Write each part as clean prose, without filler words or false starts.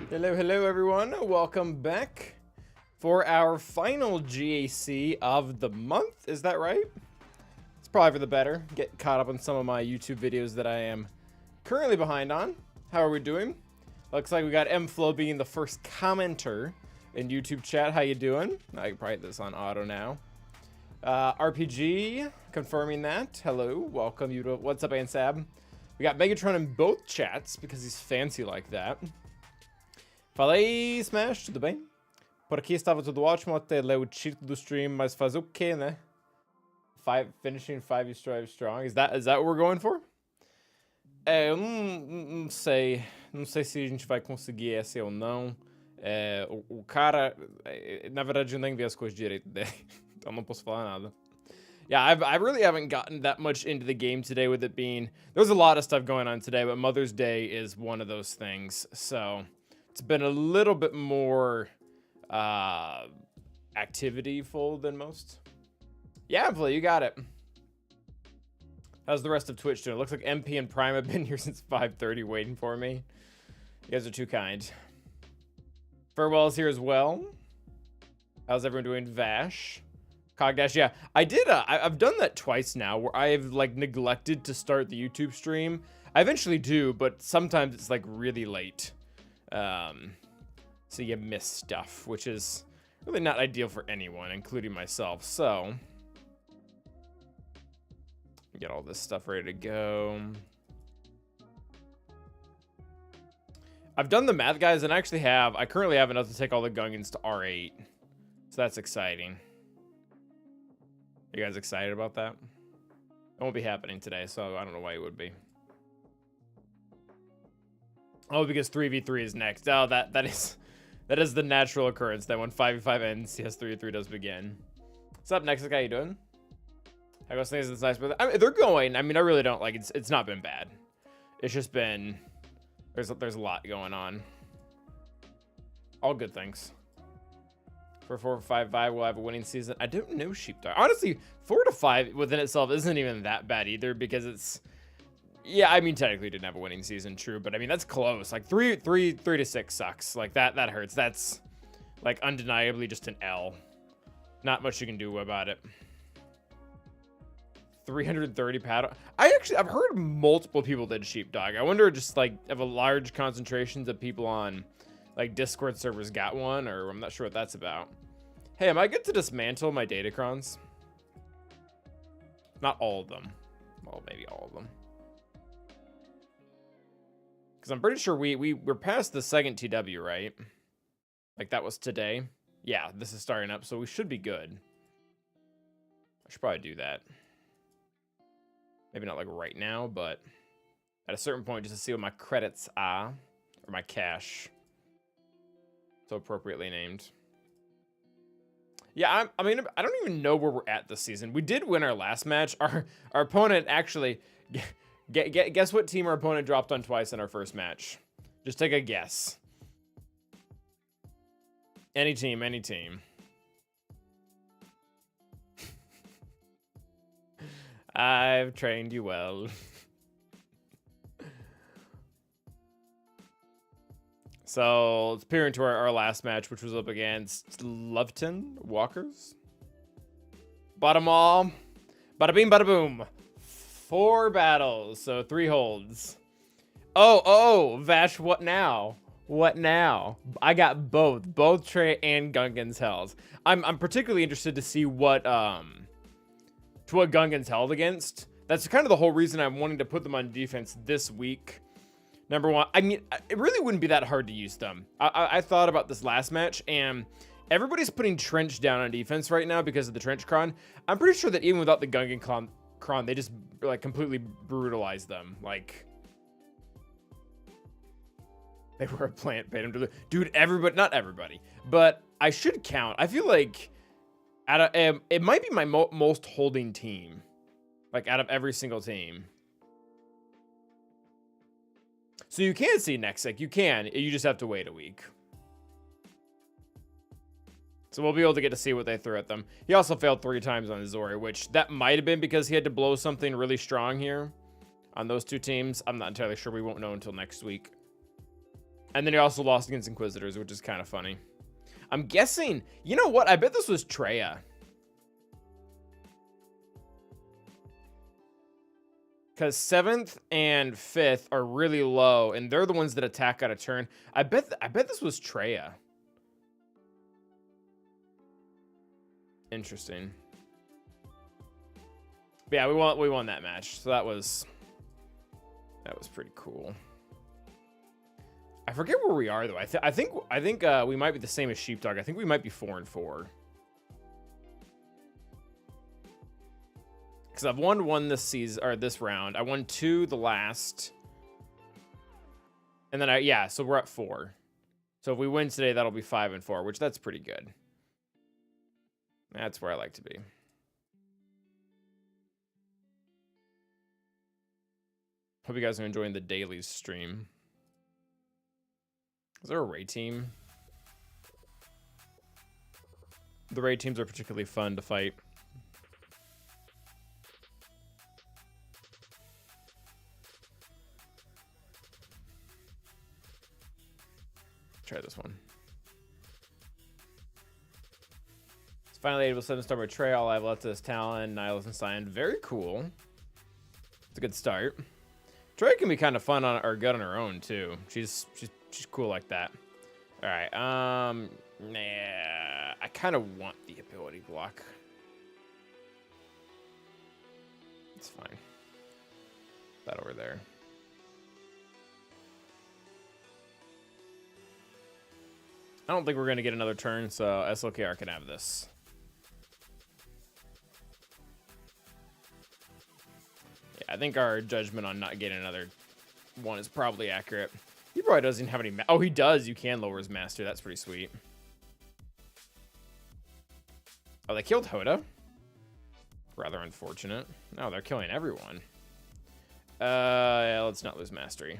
Hello everyone. Welcome back for our final GAC of the month. Is that right? It's probably for the better. Get caught up on some of my YouTube videos that I am currently behind on. How are we doing? Looks like we got MFlow being the first commenter in YouTube chat. How you doing? I can probably hit this on auto now. RPG confirming that. Hello, welcome you to What's Up, Ansab. We got Megatron in both chats because he's fancy like that. Falei, Smash, tudo bem? Por aqui estava tudo ótimo até ler o título do stream, mas fazer o quê, né? Finishing 5 Strive Strong. Is that what we're going for? É, eu não sei. Não sei se a gente vai conseguir essa ou não. É, o cara... na verdade, eu nem vi as coisas direito dele. Então não posso falar nada. Yeah, I really haven't gotten that much into the game today with it being... There's a lot of stuff going on today, but Mother's Day is one of those things. So it's been a little bit more activity-full than most. Yeah, Play, you got it. How's the rest of Twitch doing? It looks like MP and Prime have been here since 5:30 waiting for me. You guys are too kind. Farewell's here as well. How's everyone doing? Vash. Cogdash, yeah. I did, I've done that twice now where I've, like, neglected to start the YouTube stream. I eventually do, but sometimes it's, like, really late. So you miss stuff, which is really not ideal for anyone, including myself. So, get all this stuff ready to go. I've done the math, guys, and I currently have enough to take all the Gungans to R8. So that's exciting. You guys excited about that? It won't be happening today, so I don't know why it would be. Oh, because 3v3 is next. Oh, that is the natural occurrence that when 5v5 ends, CS 3v3 does begin. What's up, Nexus? How you doing? I guess things is nice, but I mean, they're going. I mean, I really don't like it's not been bad. It's just been there's a lot going on. All good things. For 4 5 5, we'll have a winning season. I don't know, Sheepdog. Honestly, 4 to 5 within itself isn't even that bad either because it's... Yeah, I mean, technically didn't have a winning season, true. But, I mean, that's close. Like, 3 to 6 sucks. Like, that hurts. That's, like, undeniably just an L. Not much you can do about it. 330 paddle. I've heard multiple people did Sheepdog. I wonder just, like, if a large concentrations of people on... like Discord servers got one, or I'm not sure what that's about. Hey, am I good to dismantle my Datacrons? Not all of them. Well, maybe all of them. Because I'm pretty sure we're past the second TW, right? Like that was today. Yeah, this is starting up, so we should be good. I should probably do that. Maybe not like right now, but at a certain point just to see what my credits are, or my cash. So appropriately named. Yeah, I mean, I don't even know where we're at this season. We did win our last match. Our opponent actually... Guess what team our opponent dropped on twice in our first match? Just take a guess. Any team, any team. I've trained you well. So let's peer into our last match, which was up against Loveton Walkers. Bottom all. Bada bing, bada boom. 4 battles, so 3 holds. Oh, Vash, what now? What now? I got both Trey and Gungan's held. I'm particularly interested to see what Gungan's held against. That's kind of the whole reason I'm wanting to put them on defense this week. Number one, I mean, it really wouldn't be that hard to use them. I thought about this last match, and everybody's putting Trench down on defense right now because of the Trench Cron. I'm pretty sure that even without the Gungan Cron, they just, like, completely brutalized them. Like, they were a plant, paid them to the... Dude, everybody... Not everybody, but I should count. I feel like it might be my most holding team. Like, out of every single team. So you can see Nexek, you can, you just have to wait a week. So we'll be able to get to see what they threw at them. He also failed 3 times on Zori, which that might have been because he had to blow something really strong here. on those two teams. I'm not entirely sure. We won't know until next week. And then he also lost against Inquisitors, which is kind of funny. I'm guessing, you know what? I bet this was Treya. Because 7th and 5th are really low, and they're the ones that attack out of turn. I bet this was Treya. Interesting. But yeah, we won that match, so that was pretty cool. I forget where we are though. I think we might be the same as Sheepdog. I think we might be 4-4. Because I've won 1 this season, or this round. I won 2 the last. And then yeah, so we're at 4. So if we win today, that'll be 5-4, which that's pretty good. That's where I like to be. Hope you guys are enjoying the daily stream. Is there a raid team? The raid teams are particularly fun to fight. Try this one. It's finally able to 7-star Betrayal. I've left this Talon, Nihilus, and Cyan. Very cool. It's a good start. Trey can be kind of fun on or good on her own too. She's cool like that. All right. Nah. I kind of want the ability block. It's fine. That over there. I don't think we're going to get another turn, so SLKR can have this. Yeah, I think our judgment on not getting another one is probably accurate. He probably doesn't have any... Oh, he does. You can lower his master. That's pretty sweet. Oh, they killed Hoda. Rather unfortunate. No, they're killing everyone. Yeah, let's not lose mastery.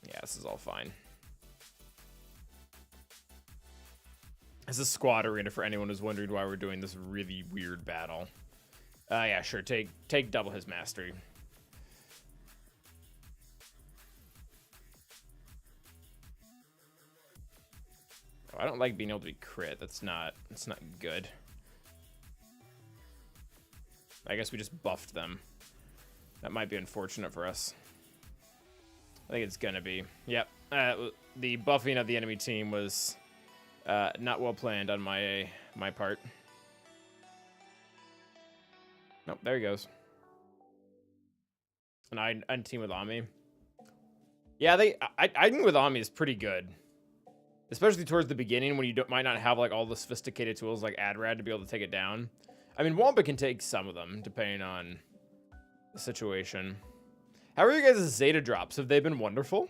Yeah, this is all fine. This is squad arena for anyone who's wondering why we're doing this really weird battle. Yeah, sure. Take double his mastery. Oh, I don't like being able to be crit. That's not good. I guess we just buffed them. That might be unfortunate for us. I think it's gonna be. Yep. The buffing of the enemy team was not well planned on my part. Nope, there he goes. And I team with Ami. Yeah, I think with Ami is pretty good, especially towards the beginning when you might not have like all the sophisticated tools like Adrad to be able to take it down. I mean, Wampa can take some of them depending on the situation. How are you guys' Zeta drops? Have they been wonderful?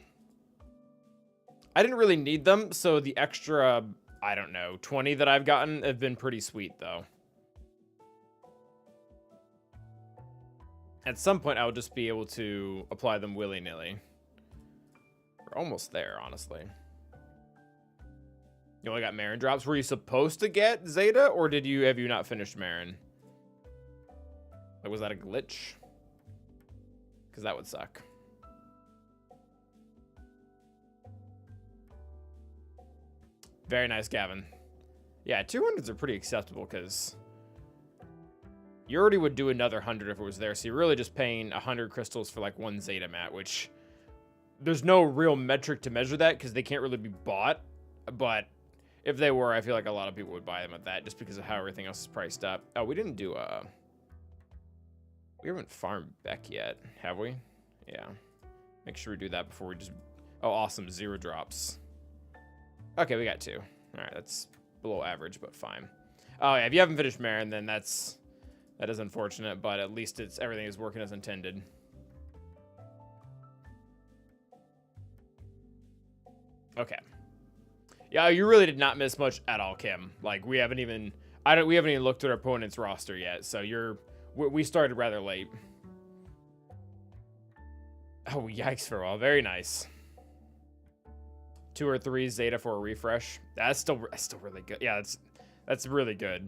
I didn't really need them, so the extra, I don't know, 20 that I've gotten have been pretty sweet, though. At some point, I'll just be able to apply them willy-nilly. We're almost there, honestly. You only got Marin drops. Were you supposed to get Zeta, or have you not finished Marin? Like, was that a glitch? Because that would suck. Very nice, Gavin. Yeah, 200s are pretty acceptable because you already would do another 100 if it was there. So you're really just paying 100 crystals for like one Zeta mat, which there's no real metric to measure that because they can't really be bought. But if they were, I feel like a lot of people would buy them at that just because of how everything else is priced up. Oh, we didn't do we haven't farmed Beck yet, have we? Yeah. Make sure we do that before we just... Oh, awesome. 0 drops. Okay, we got 2. All right, that's below average, but fine. Oh, yeah, if you haven't finished Marin, then that is unfortunate, but at least everything is working as intended. Okay. Yeah, you really did not miss much at all, Kim. Like, we haven't even looked at our opponent's roster yet, so we started rather late. Oh, yikes for a while. Very nice. 2 or 3 Zeta for a refresh. That's still really good. Yeah, That's really good.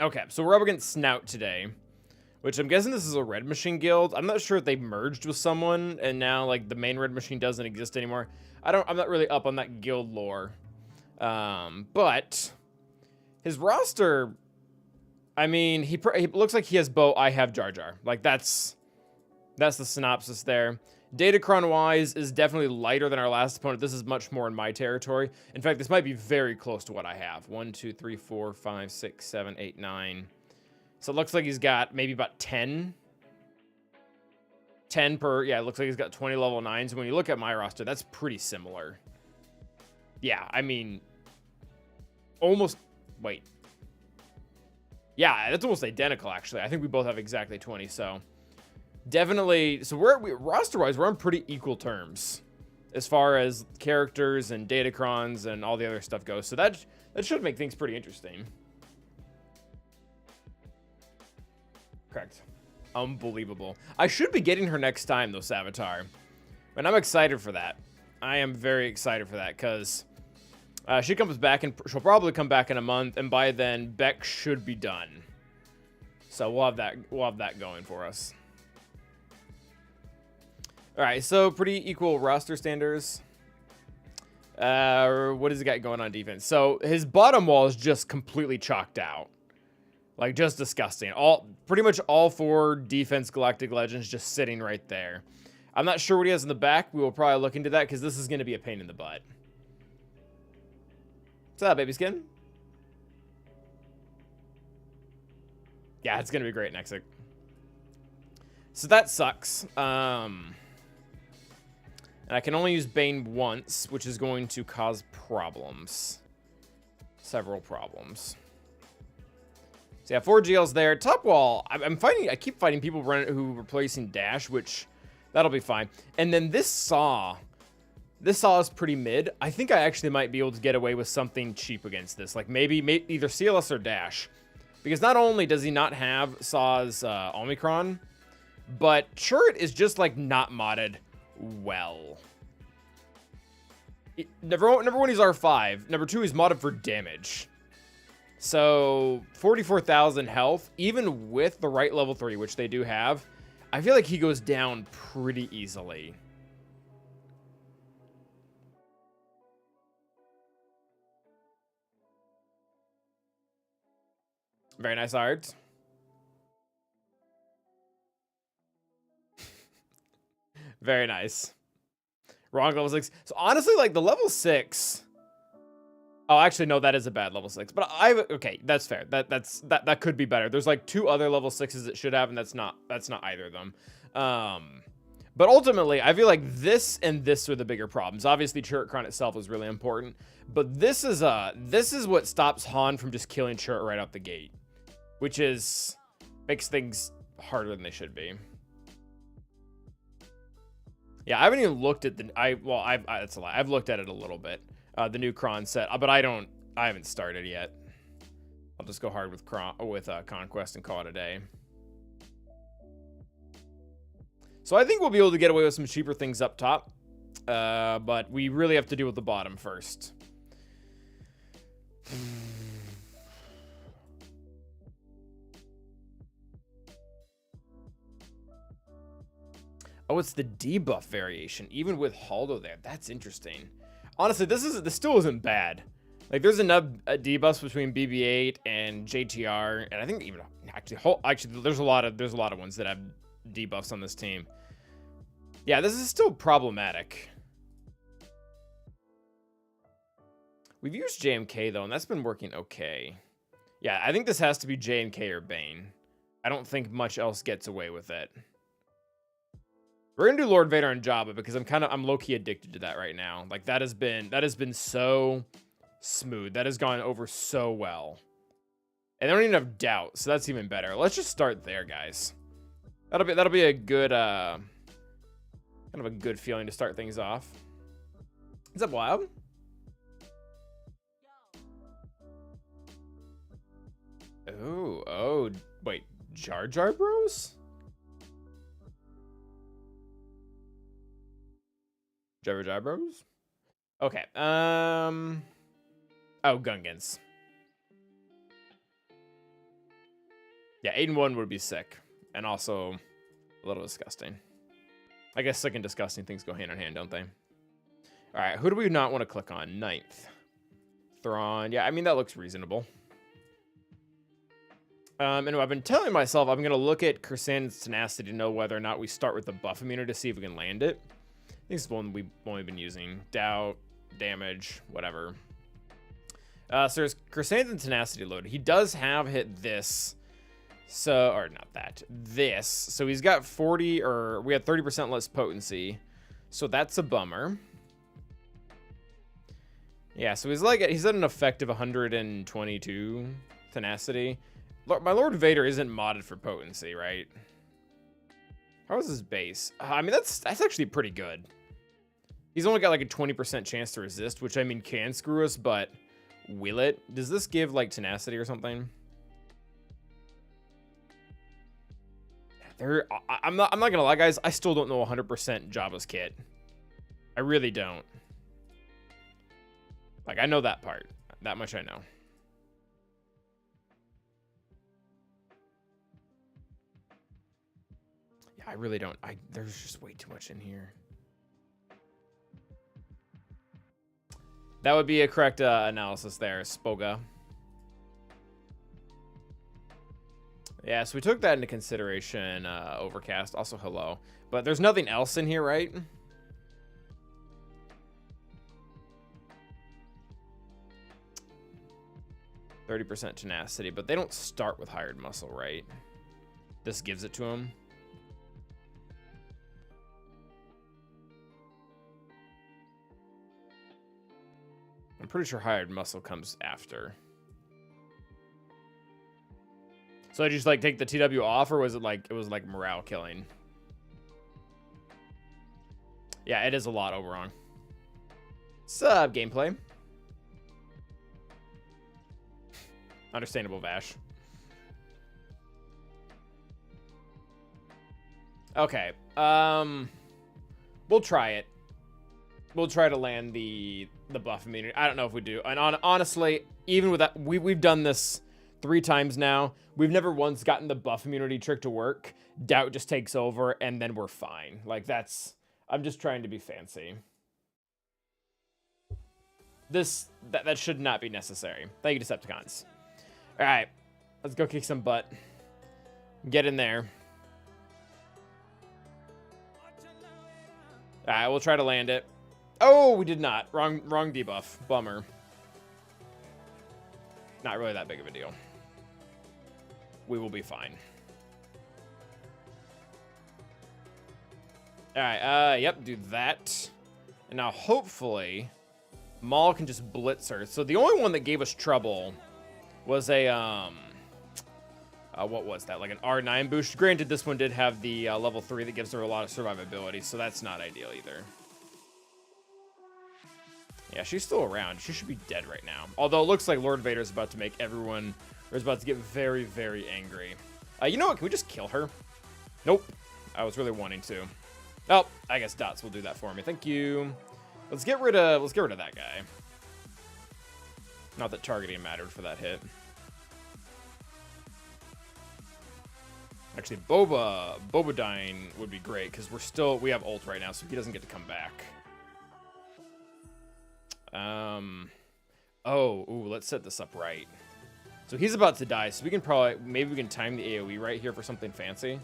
Okay, so we're up against Snout today, which I'm guessing this is a Red Machine guild. I'm not sure if they merged with someone and now like the main Red Machine doesn't exist anymore. I'm not really up on that guild lore. But his roster, I mean, he looks like he has Bow, I have Jar Jar. Like that's the synopsis there. Datacron-wise is definitely lighter than our last opponent. This is much more in my territory. In fact, this might be very close to what I have. 1, 2, 3, 4, 5, 6, 7, 8, 9. So it looks like he's got maybe about 10. 10 per, yeah, it looks like he's got 20 level 9s. When you look at my roster, that's pretty similar. Yeah, I mean, almost, wait. Yeah, that's almost identical, actually. I think we both have exactly 20, so... Definitely, so roster-wise, we're on pretty equal terms as far as characters and Datacrons and all the other stuff goes. So that should make things pretty interesting. Correct. Unbelievable. I should be getting her next time, though, Savitar. And I'm excited for that. I am very excited for that, because she comes back, and she'll probably come back in a month, and by then, Beck should be done. So we'll have that going for us. All right, so pretty equal roster standards. What has he got going on defense? So his bottom wall is just completely chalked out. Like, just disgusting. Pretty much all 4 defense Galactic Legends just sitting right there. I'm not sure what he has in the back. We will probably look into that because this is going to be a pain in the butt. What's up, baby skin? Yeah, it's going to be great, Nexic. So that sucks. And I can only use Bane once, which is going to cause problems. Several problems. So yeah, 4 GLs there. Top wall, I keep fighting people who replacing Dash, which that'll be fine. And then this Saw is pretty mid. I think I actually might be able to get away with something cheap against this. Like maybe either CLS or Dash. Because not only does he not have Saw's Omicron, but Chirrut is just like not modded well. Number 1, he's R5. Number 2, he's modded for damage. So 44,000 health, even with the right level 3, which they do have, I feel like he goes down pretty easily. Very nice art. Very nice. Wrong level 6. So honestly, like the level 6. Oh, actually, no, that is a bad level 6. But okay, that's fair. That could be better. There's like 2 other level 6s that should have, and that's not either of them. But ultimately, I feel like this and this are the bigger problems. Obviously, Chirrut itself is really important, but this is what stops Han from just killing Chirrut right out the gate, which makes things harder than they should be. Yeah, I haven't even looked at that's a lie. I've looked at it a little bit, the new Kron set, but I haven't started yet. I'll just go hard with Conquest and call it a day. So I think we'll be able to get away with some cheaper things up top, but we really have to deal with the bottom first. Oh, it's the debuff variation, even with Haldo there. That's interesting. Honestly, this still isn't bad. Like, there's enough debuffs between BB-8 and JTR, and I think even actually there's a lot of ones that have debuffs on this team. Yeah, this is still problematic. We've used JMK though, and that's been working okay. Yeah, I think this has to be JMK or Bane. I don't think much else gets away with it. We're gonna do Lord Vader and Jabba because I'm low-key addicted to that right now. Like that has been so smooth. That has gone over so well. And I don't even have doubt, so that's even better. Let's just start there, guys. That'll be a good kind of a good feeling to start things off. Is that wild? Oh, wait, Jar Jar Bros? Jar Jar Bros? Okay. Oh, Gungans. Yeah, 8 and 1 would be sick. And also a little disgusting. I guess sick and disgusting things go hand in hand, don't they? Alright, who do we not want to click on? Ninth. Thrawn. Yeah, I mean, that looks reasonable. And I've been telling myself I'm going to look at Chrysanthemum's Tenacity to know whether or not we start with the buff immunity to see if we can land it. I think it's the one we've only been using. Doubt, damage, whatever. So there's Chrysanthemum Tenacity loaded. He does have hit this. So, or not that. This. So he's got 40, or we had 30% less potency. So that's a bummer. Yeah, so he's at an effective 122 tenacity. My Lord Vader isn't modded for potency, right? How is his base? I mean, that's actually pretty good. He's only got like a 20% chance to resist, which I mean can screw us, but will it? Does this give like tenacity or something? I'm not gonna lie, guys. I still don't know 100% Jabba's kit. I really don't. Like, I know that part. That much I know. Yeah, I really don't. There's just way too much in here. That would be a correct analysis there, Spoga. Yeah, so we took that into consideration, Overcast. Also, hello. But there's nothing else in here, right? %30 tenacity, but they don't start with hired muscle, right? This gives it to them. I'm pretty sure hired muscle comes after. So I just like take the TW off, or was it like morale killing? Yeah, it is a lot, Oberon. Sub gameplay. Understandable, Vash. Okay. We'll try it. We'll try to land the buff immunity. I don't know if we do. And honestly, even with that, we've done this 3 times now. We've never once gotten the buff immunity trick to work. Doubt just takes over, and then we're fine. Like, that's... I'm just trying to be fancy. That should not be necessary. Thank you, Decepticons. Alright. Let's go kick some butt. Get in there. Alright, we'll try to land it. Oh, we did not. Wrong debuff. Bummer. Not really that big of a deal. We will be fine. Alright, yep, do that. And now hopefully Maul can just blitz her. So the only one that gave us trouble was a what was that? Like an R9 boost. Granted, this one did have the level 3 that gives her a lot of survivability, so that's not ideal either. Yeah, she's still around. She should be dead right now. Although it looks like Lord Vader's about to make everyone, or is about to get very, very angry. You know what? Can we just kill her? Nope. I was really wanting to. Oh, I guess Dots will do that for me. Thank you. Let's get rid of that guy. Not that targeting mattered for that hit. Actually, Boba dying would be great because we have ult right now, so he doesn't get to come back. Let's set this up right. So he's about to die, so we can maybe we can time the AoE right here for something fancy.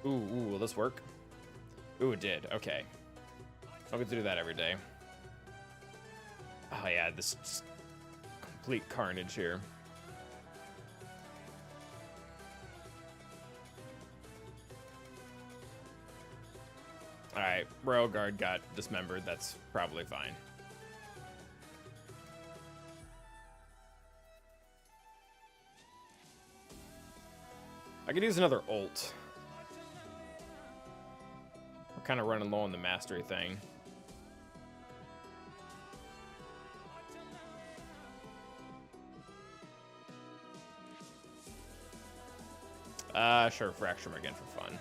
Ooh, will this work? Ooh, it did. Okay. I'll get to do that every day. Oh yeah, this is complete carnage here. Alright, Royal Guard got dismembered. That's probably fine. I could use another ult. We're kind of running low on the mastery thing. Sure, fracture him again for fun.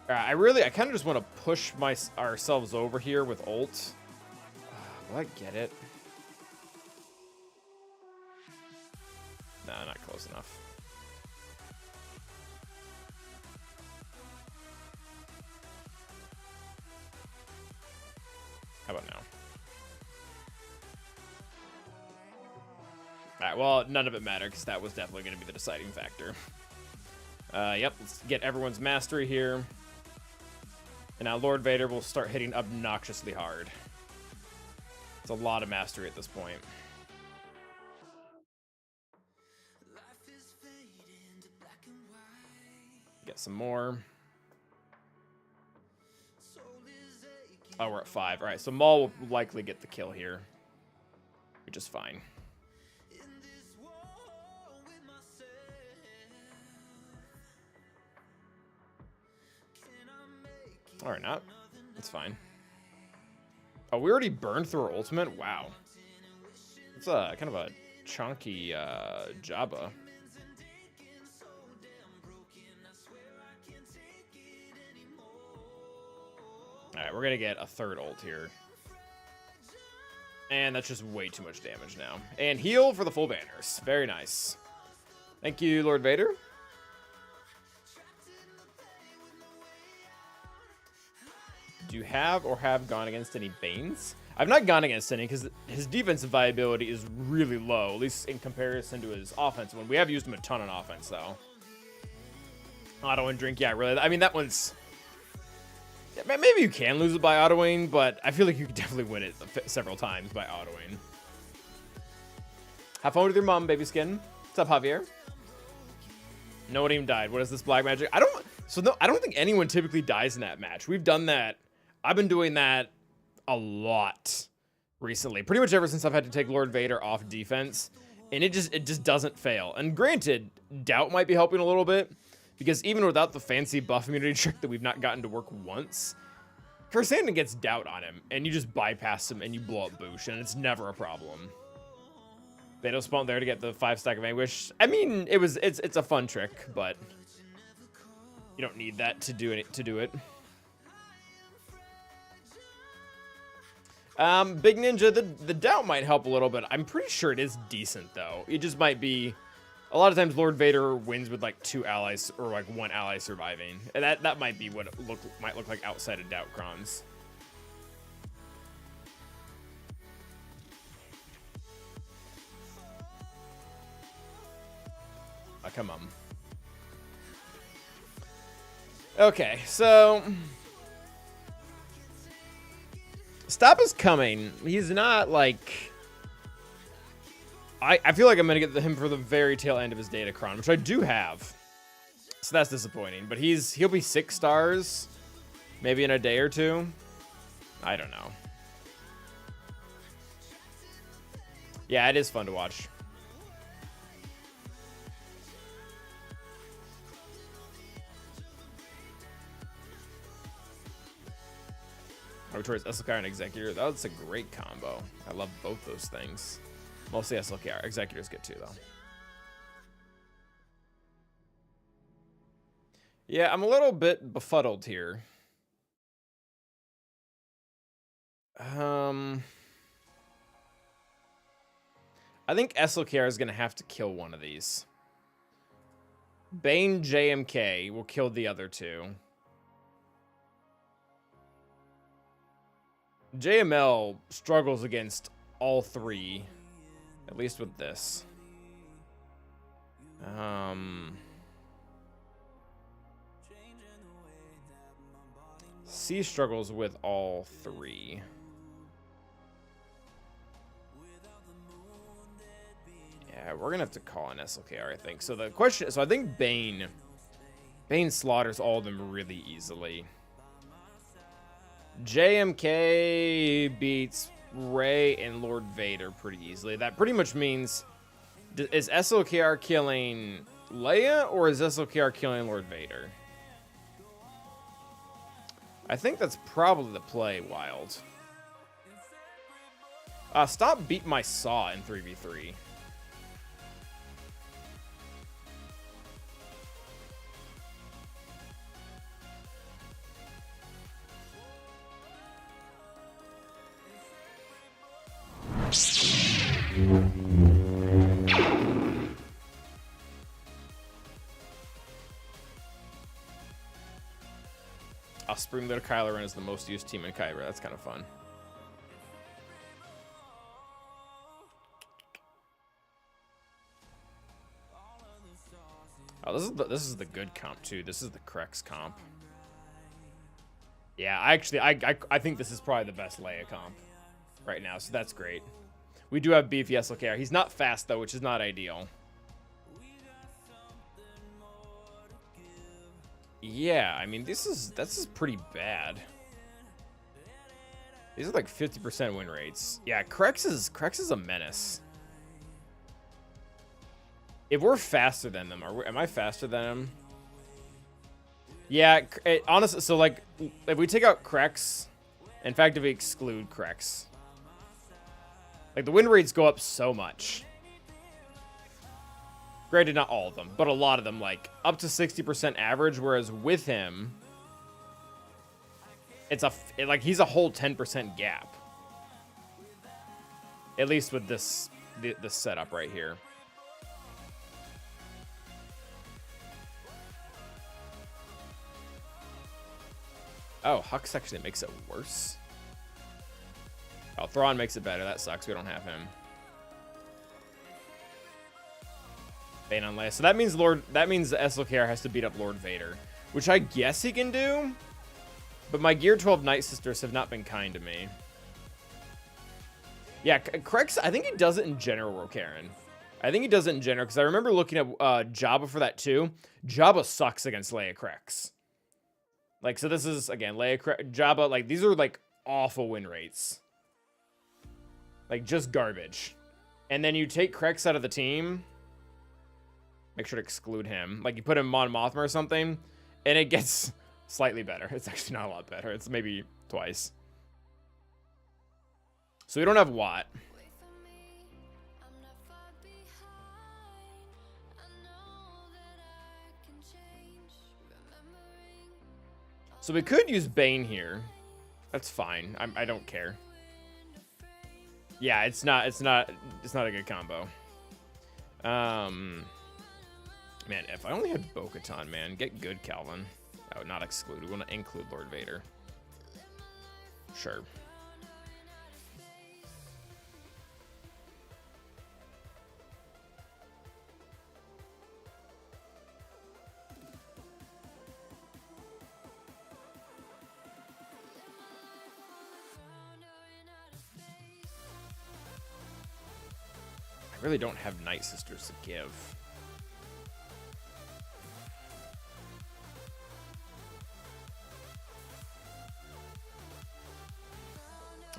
I kind of just want to push ourselves over here with ult. Will I get it? No, not close enough. How about now? Alright, well, none of it mattered because that was definitely going to be the deciding factor. Yep, let's get everyone's mastery here. And now Lord Vader will start hitting obnoxiously hard. It's a lot of mastery at this point. Get some more. Oh, we're at 5. All right, so Maul will likely get the kill here, which is fine. Or not. That's fine. Oh, we already burned through our ultimate? Wow. It's a kind of a chunky Jabba. Alright, we're gonna get a third ult here. And that's just way too much damage now. And heal for the full banners. Very nice. Thank you, Lord Vader. Do you have or have gone against any Banes? I've not gone against any because his defensive viability is really low, at least in comparison to his offensive one. We have used him a ton on offense, though. Auto and drink, yeah, really. I mean, that one's... Yeah, maybe you can lose it by autoing, but I feel like you could definitely win it several times by autoing. Have fun with your mom, baby skin. What's up, Javier? No one even died. What is this black magic? I don't think anyone typically dies in that match. We've done that. I've been doing that a lot recently. Pretty much ever since I've had to take Lord Vader off defense. And it just doesn't fail. And granted, Doubt might be helping a little bit. Because even without the fancy buff immunity trick that we've not gotten to work once, Karsandin gets Doubt on him, and you just bypass him and you blow up Boosh, and it's never a problem. They don't spawn there to get the 5 stack of Anguish. I mean, it's a fun trick, but you don't need that to do it. Big Ninja, the Doubt might help a little bit. I'm pretty sure it is decent though. It just might be. A lot of times Lord Vader wins with like 2 allies or like 1 ally surviving. And that might be what it might look like outside of Doubt Crons. Oh, come on. Okay, so Stop is coming. He's not like... I feel like I'm going to get him for the very tail end of his Datacron, which I do have. So that's disappointing. But he'll be 6 stars, maybe in a day or 2. I don't know. Yeah, it is fun to watch. Towards SLKR and Executor. That's a great combo. I love both those things. Mostly SLKR. Executors get 2, though. Yeah, I'm a little bit befuddled here. I think SLKR is going to have to kill one of these. Bane JMK will kill the other 2. JML struggles against all 3, at least with this. C struggles with all 3. Yeah, we're gonna have to call an SLKR, I think. So the question is, so I think Bane slaughters all of them really easily. JMK beats Rey and Lord Vader pretty easily. That pretty much means, is SLKR killing Leia or is SLKR killing Lord Vader? I think that's probably the play, Wild. Stop beat my Saw in 3v3. Spring Leader Kylo Ren is the most used team in Kyber. That's kind of fun. Oh, this is the good comp too. This is the Krex comp. Yeah, I think this is probably the best Leia comp right now, so that's great. We do have beefy SLKR. He's not fast though, which is not ideal. Yeah, I mean this is pretty bad. These are like 50% win rates. Yeah, Krex is a menace. If we're faster than them, am I faster than him? Yeah, honestly, so like, if we take out Krex, in fact, if we exclude Krex, like the win rates go up so much. Granted, not all of them, but a lot of them, like up to 60% average, whereas with him, it's like he's a whole 10% gap. At least with this setup right here. Oh, Hux actually makes it worse. Oh, Thrawn makes it better. That sucks. We don't have him. Bane on Leia. So that means the SLKR has to beat up Lord Vader, which I guess he can do. But my Gear 12 Night Sisters have not been kind to me. Yeah, Krex, I think he does it in general, Rokaran. I think he does it in general, because I remember looking at Jabba for that too. Jabba sucks against Leia Krex. Like, so this is, again, Leia Jabba, like, these are, like, awful win rates. Like, just garbage. And then you take Krex out of the team. Make sure to exclude him. Like, you put him Mon Mothma or something, and it gets slightly better. It's actually not a lot better. It's maybe twice. So we don't have Watt. So we could use Bane here. That's fine. I don't care. Yeah, it's not a good combo. Man, if I only had Bo-Katan, man, get good Calvin. Oh, not exclude. We want to include Lord Vader. Sure. I really don't have Night Sisters to give.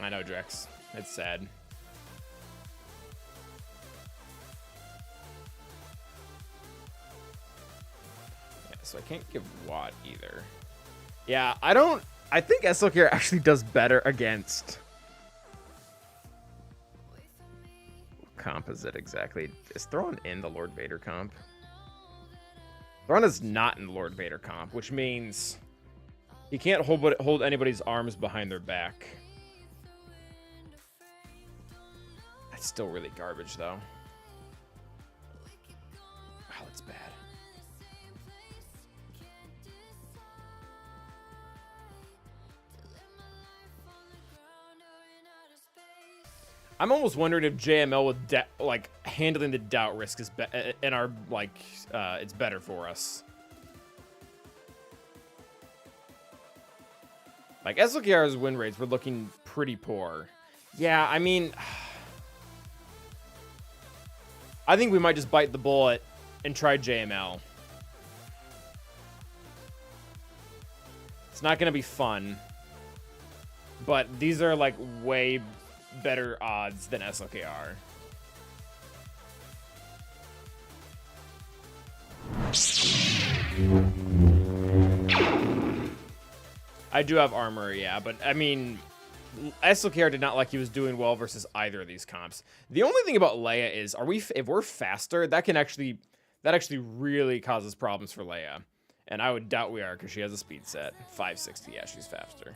I know, Drex. It's sad. Yeah, so I can't give Watt either. Yeah, I think SLKR actually does better against... comp is it exactly? Is Thrawn in the Lord Vader comp? Thrawn is not in the Lord Vader comp, which means he can't hold anybody's arms behind their back. That's still really garbage, though. Wow, that's bad. I'm almost wondering if JML with like handling the doubt risk is in our it's better for us. Like SLKR's win rates were looking pretty poor. Yeah, I mean, I think we might just bite the bullet and try JML. It's not gonna be fun, but these are like way better odds than SLKR. I do have armor, yeah, but I mean, SLKR did not like he was doing well versus either of these comps. The only thing about Leia is, if we're faster, that actually really causes problems for Leia, and I would doubt we are because she has a speed set 560. Yeah, she's faster.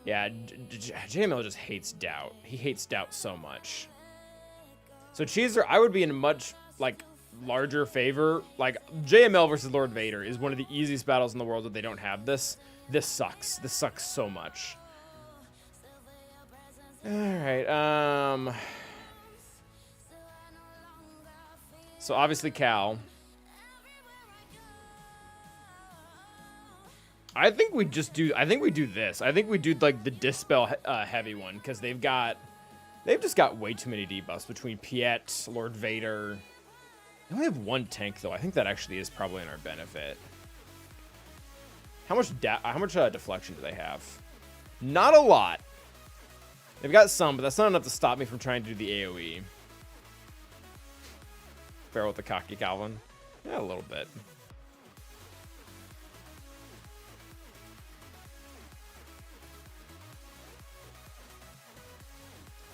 Yeah, JML just hates Doubt. He hates Doubt so much. So Cheezer, I would be in a much, like, larger favor. Like, JML versus Lord Vader is one of the easiest battles in the world that they don't have this. This sucks. This sucks so much. Alright, so obviously Cal. I think we just do, I think we do this. I think we do, like, the Dispel heavy one, because they've just got way too many debuffs between Piet, Lord Vader. They only have one tank, though. I think that actually is probably in our benefit. How much deflection do they have? Not a lot. They've got some, but that's not enough to stop me from trying to do the AoE. Fair with the cocky Calvin. Yeah, a little bit.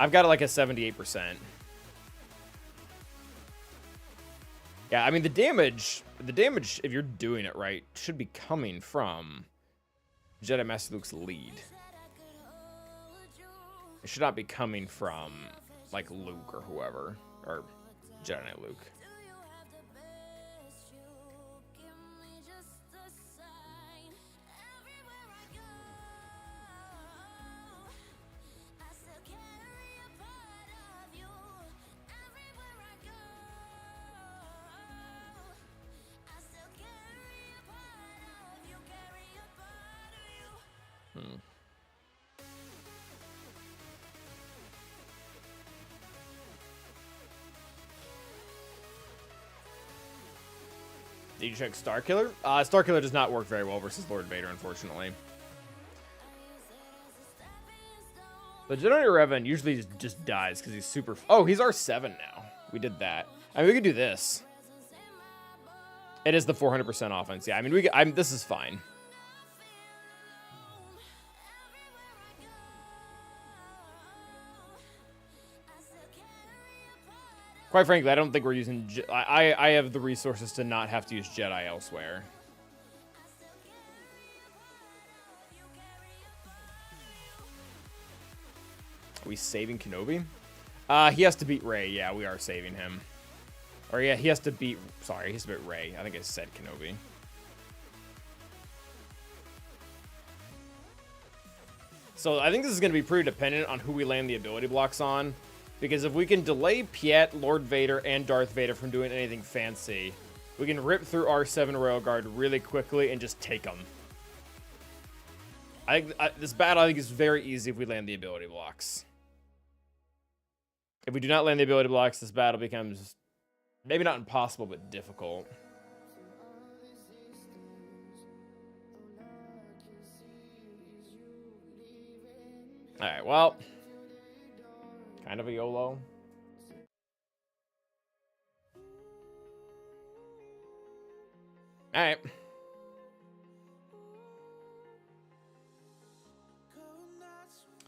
I've got like a 78%. Yeah, I mean the damage, if you're doing it right, should be coming from Jedi Master Luke's lead. It should not be coming from like Luke or whoever, or Jedi Knight Luke. Did you check Starkiller? Starkiller does not work very well versus Lord Vader, unfortunately. The Jedi Revan usually just dies because he's super... Oh, he's R7 now. We did that. I mean, we could do this. It is the 400% offense. Yeah, I mean, this is fine. Quite frankly, I don't think we're using... I have the resources to not have to use Jedi elsewhere. Are we saving Kenobi? He has to beat Rey. Yeah, we are saving him. Or yeah, he has to beat... Sorry, he has to beat Rey. I think I said Kenobi. So I think this is going to be pretty dependent on who we land the ability blocks on. Because if we can delay Piet, Lord Vader, and Darth Vader from doing anything fancy, we can rip through R7 Railguard really quickly and just take them. This battle, I think, is very easy if we land the ability blocks. If we do not land the ability blocks, this battle becomes maybe not impossible, but difficult. Alright, well... Kind of a YOLO. Alright.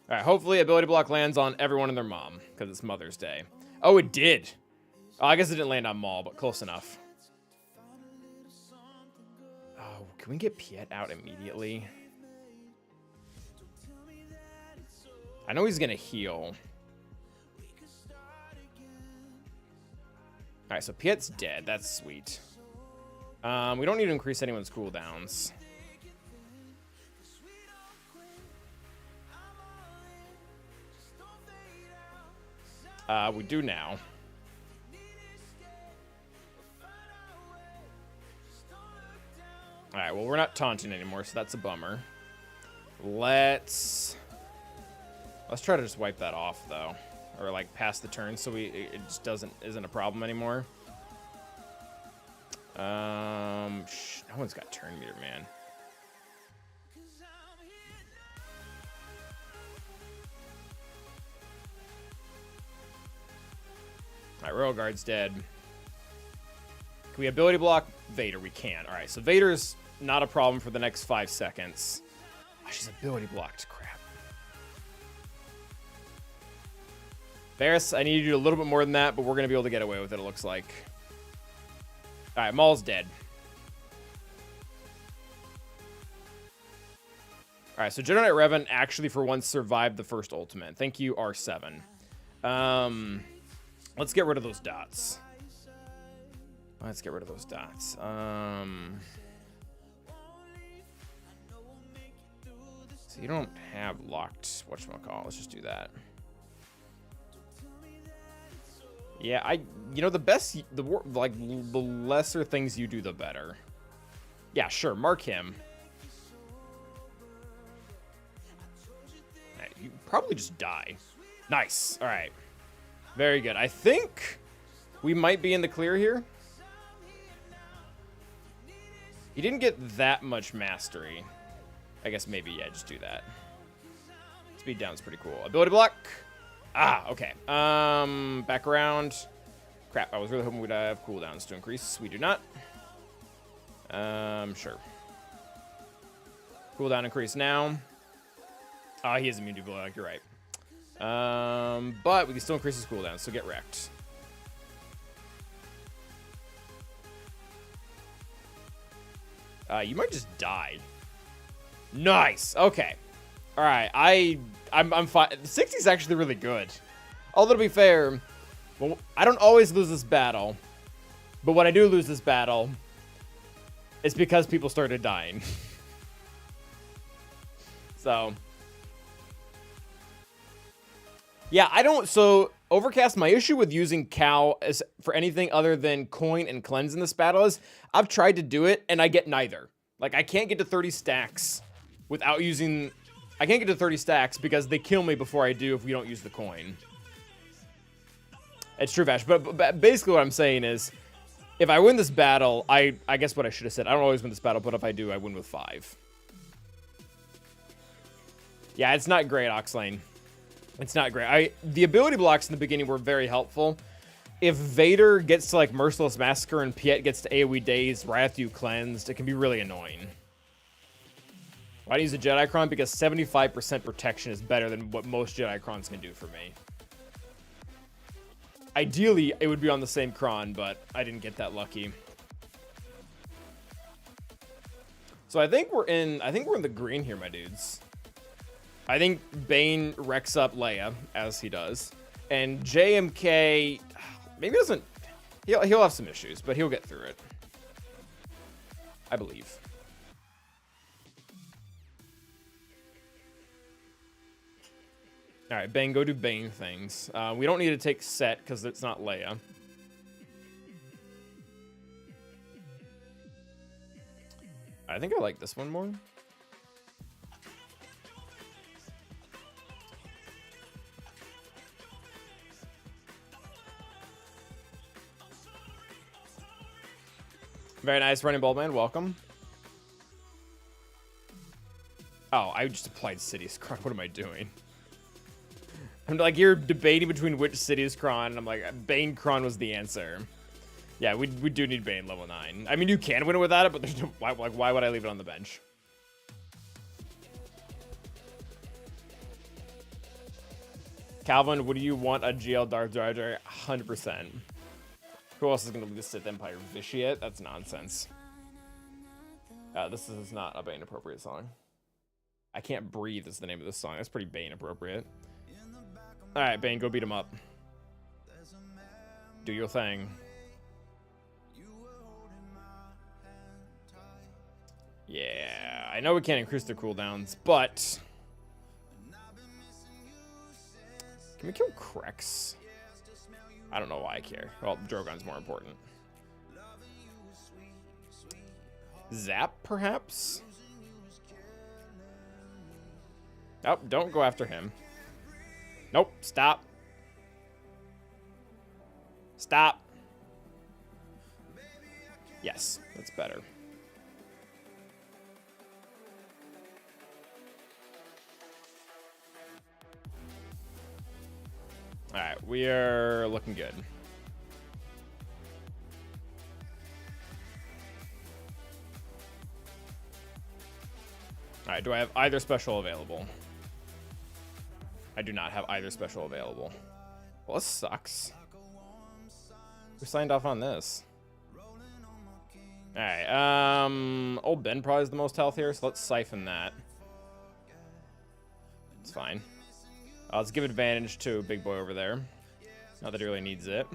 Alright, hopefully ability block lands on everyone and their mom, because it's Mother's Day. Oh, it did! Oh, I guess it didn't land on Maul, but close enough. Oh, can we get Piet out immediately? I know he's gonna heal. Alright, so Piet's dead. That's sweet. We don't need to increase anyone's cooldowns. We do now. Alright, well, we're not taunting anymore, so that's a bummer. Let's try to just wipe that off, though. Or like pass the turn so it just isn't a problem anymore. No one's got turn meter, man. Alright, Railguard's dead. Can we ability block Vader? We can. Alright, so Vader's not a problem for the next 5 seconds. Oh, she's ability blocked. Crap. Varys, I need you to do a little bit more than that, but we're going to be able to get away with it, it looks like. Alright, Maul's dead. Alright, so Jedi Knight Revan actually for once survived the first ultimate. Thank you, R7. Let's get rid of those dots. Let's get rid of those dots. So you don't have locked whatchamacallit. Let's just do that. Yeah, you know, the lesser things you do, the better. Yeah, sure, mark him. Right, you probably just die. Nice, all right. Very good. I think we might be in the clear here. He didn't get that much mastery. I guess maybe, yeah, just do that. Speed down's pretty cool. Ability block. Ah, okay. Back around. Crap, I was really hoping we'd have cooldowns to increase. We do not. Sure. Cooldown increase now. Ah, he is immune to block, you're right. But we can still increase his cooldown, so get wrecked. You might just die. Nice. Okay. All right. I'm fine. 60 is actually really good. Although to be fair, well, I don't always lose this battle, but when I do lose this battle, it's because people started dying. So, yeah, I don't. So Overcast, my issue with using Cow as for anything other than coin and cleanse in this battle is I've tried to do it and I get neither. Like I can't get to 30 stacks without using. I can't get to 30 stacks because they kill me before I do if we don't use the coin. It's true, Vash. But basically what I'm saying is, if I win this battle, I guess what I should have said, I don't always win this battle, but if I do, I win with 5. Yeah, it's not great, Oxlane. It's not great. The ability blocks in the beginning were very helpful. If Vader gets to like Merciless Massacre and Piet gets to AoE Daze right after you cleansed, it can be really annoying. Why do I use a Jedi-Cron? Because 75% protection is better than what most Jedi-Crons can do for me. Ideally, it would be on the same Cron, but I didn't get that lucky. So I think we're in the green here, my dudes. I think Bane wrecks up Leia, as he does. And JMK, maybe doesn't... He'll have some issues, but he'll get through it. I believe. Alright, Bane, go do Bane things. We don't need to take Set, because it's not Leia. I think I like this one more. Very nice, Running Bald Man. Welcome. Oh, I just applied Sidious Cron. What am I doing? I'm like, you're debating between which Sidious Cron, and I'm like, Bane Cron was the answer. Yeah, we do need Bane level 9. I mean, you can win it without it, but there's no, why would I leave it on the bench? Calvin, would you want a GL Darth Jar Jar? 100%. Who else is going to lead the Sith Empire? Vitiate? That's nonsense. This is not a Bane appropriate song. I Can't Breathe is the name of this song. That's pretty Bane appropriate. Alright, Bane, go beat him up. Do your thing. Yeah, I know we can't increase their cooldowns, but... Can we kill Krex? I don't know why I care. Well, Drogon's more important. Zap, perhaps? Nope, don't go after him. Nope, stop. Stop. Yes, that's better. Alright, we are looking good. Alright, do I have either special available? I do not have either special available. Well, this sucks. Who signed off on this? Alright, old Ben probably has the most health here, so let's siphon that. It's fine. Let's give advantage to Big Boy over there. Not that he really needs it.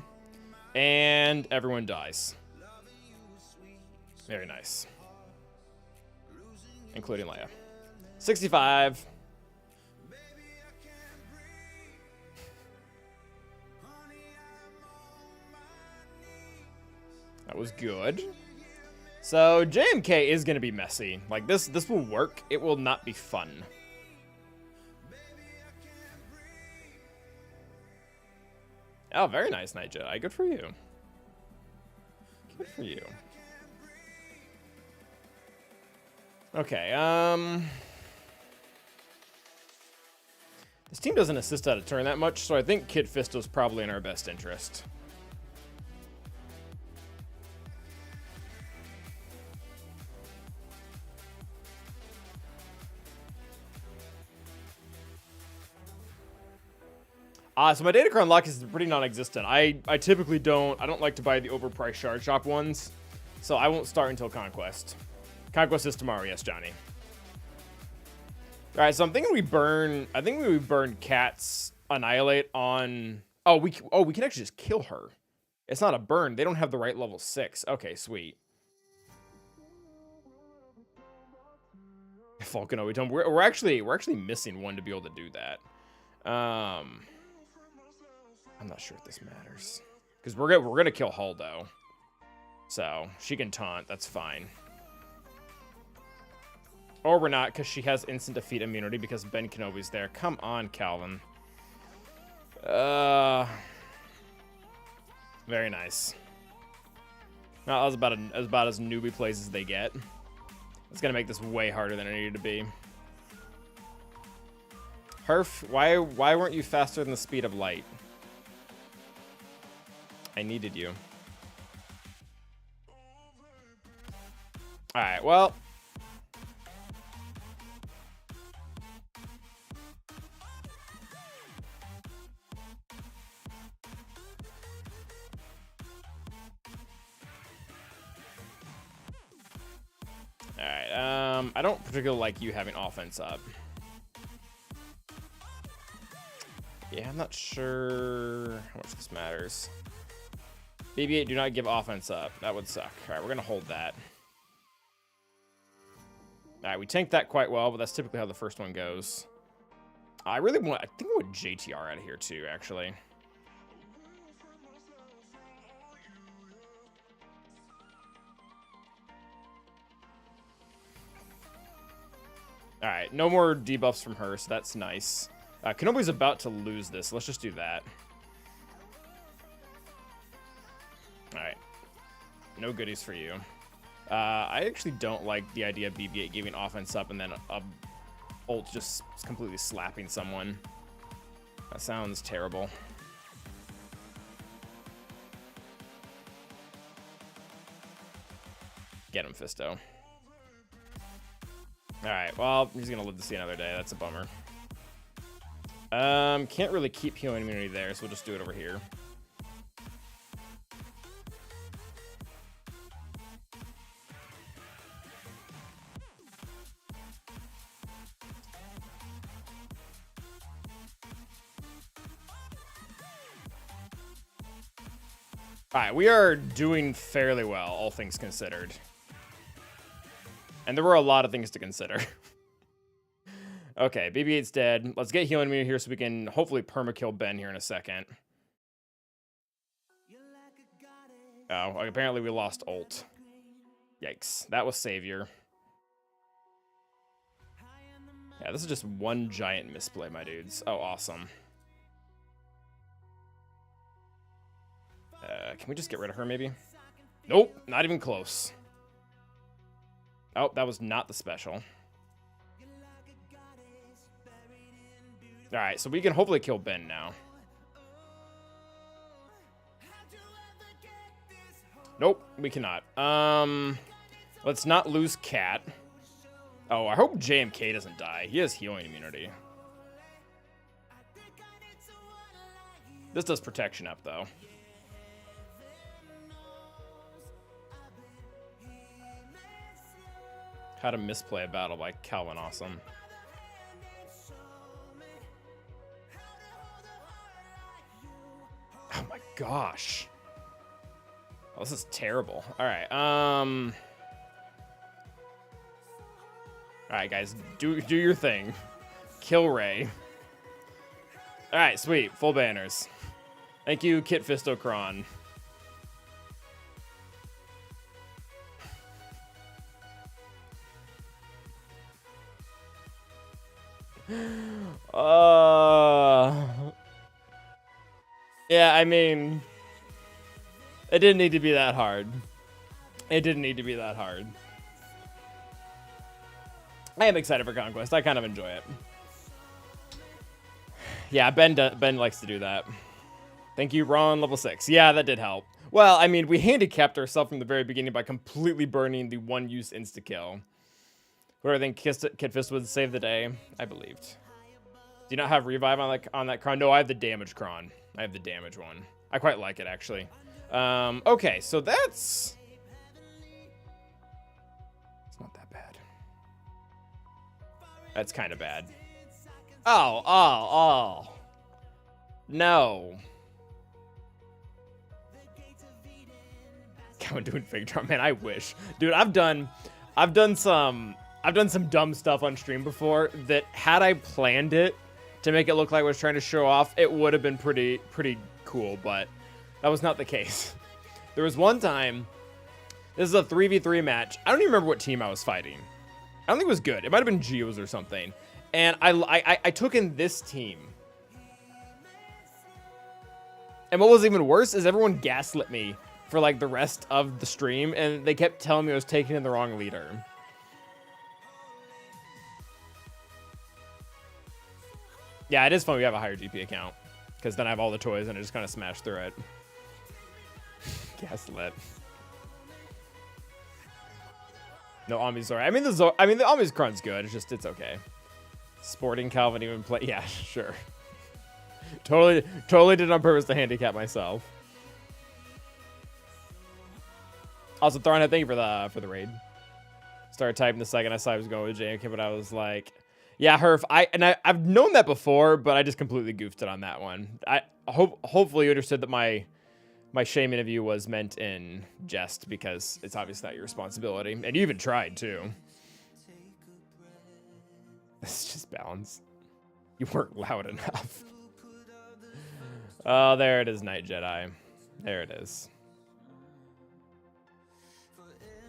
And everyone dies. Very nice. Including Leia. 65. That was good. So JMK is going to be messy. Like this will work. It will not be fun. Oh, very nice, Night Jedi. Good for you. Good for you. Okay, this team doesn't assist out of turn that much, so I think Kit Fisto's probably in our best interest. So my Datacron lock is pretty non-existent. I typically don't like to buy the overpriced shard shop ones, so I won't start until Conquest. Conquest is tomorrow, yes, Johnny. All right, so I'm thinking we burn. I think we burn Cat's Annihilate on. Oh, we can actually just kill her. It's not a burn. They don't have the right level 6. Okay, sweet. Falcon Obi-Tom. We're actually missing one to be able to do that. I'm not sure if this matters because we're gonna kill Holdo, so she can taunt. That's fine. Or we're not, because she has instant defeat immunity because Ben Kenobi's there. Come on, Calvin. Very nice. That was about as newbie plays as they get. It's gonna make this way harder than it needed to be. Herf, why weren't you faster than the speed of light? I needed you. All right, well. Alright, I don't particularly like you having offense up. Yeah, I'm not sure how much this matters. BB-8, do not give offense up. That would suck. Alright, we're gonna hold that. Alright, we tanked that quite well, but that's typically how the first one goes. I think I want JTR out of here too, actually. Alright, no more debuffs from her, so that's nice. Kenobi's about to lose this. Let's just do that. Alright. No goodies for you. I actually don't like the idea of BB-8 giving offense up and then ult just completely slapping someone. That sounds terrible. Get him, Fisto. Alright, well, he's gonna live to see another day. That's a bummer. Can't really keep healing immunity there, so we'll just do it over here. Alright, we are doing fairly well, all things considered. And there were a lot of things to consider. Okay, BB-8's dead. Let's get healing immunity here so we can hopefully permakill Ben here in a second. Oh, apparently we lost ult. Yikes. That was Savior. Yeah, this is just one giant misplay, my dudes. Oh, awesome. Can we just get rid of her, maybe? Nope, not even close. Oh, that was not the special. Alright, so we can hopefully kill Ben now. Nope, we cannot. Let's not lose Cat. Oh, I hope JMK doesn't die. He has healing immunity. This does protection up, though. How to misplay a battle by Calvin Awesome. gosh. Oh, this is terrible. All right. All right, guys, do your thing. Kill Ray. All right, sweet. Full banners. Thank you, Kit Fistocron. Yeah, I mean, it didn't need to be that hard. It didn't need to be that hard. I am excited for Conquest. I kind of enjoy it. Yeah, Ben likes to do that. Thank you, Ron, level 6. Yeah, that did help. Well, I mean, we handicapped ourselves from the very beginning by completely burning the one-use insta-kill. Whoever think Kid Fist would save the day, I believed. Do you not have revive on that Kron? No, I have the damage Kron. I have the damage one. I quite like it, actually. Okay, so that's... It's not that bad. That's kind of bad. Oh. No. I'm doing fake drum, man. I wish, dude. I've done some dumb stuff on stream before that, had I planned it to make it look like I was trying to show off, it would have been pretty cool, but that was not the case. There was one time, this is a 3v3 match. I don't even remember what team I was fighting. I don't think it was good. It might have been Geos or something. And I took in this team. And what was even worse is everyone gaslit me for like the rest of the stream, and they kept telling me I was taking in the wrong leader. Yeah, it is fun we have a higher GP account, because then I have all the toys and I just kind of smash through it. Gaslit. No Ami's alright. I mean the Ami's Kron's good. It's okay. Sporting Calvin even play. Yeah, sure. Totally did it on purpose to handicap myself. Also, Thornhead, thank you for the raid. Started typing the second I saw I was going with JMK, but I was like, yeah, Herf. I've known that before, but I just completely goofed it on that one. Hopefully you understood that my shaming of you was meant in jest, because it's obviously not your responsibility, and you even tried too. It's just balance. You weren't loud enough. Oh, there it is, Night Jedi. There it is.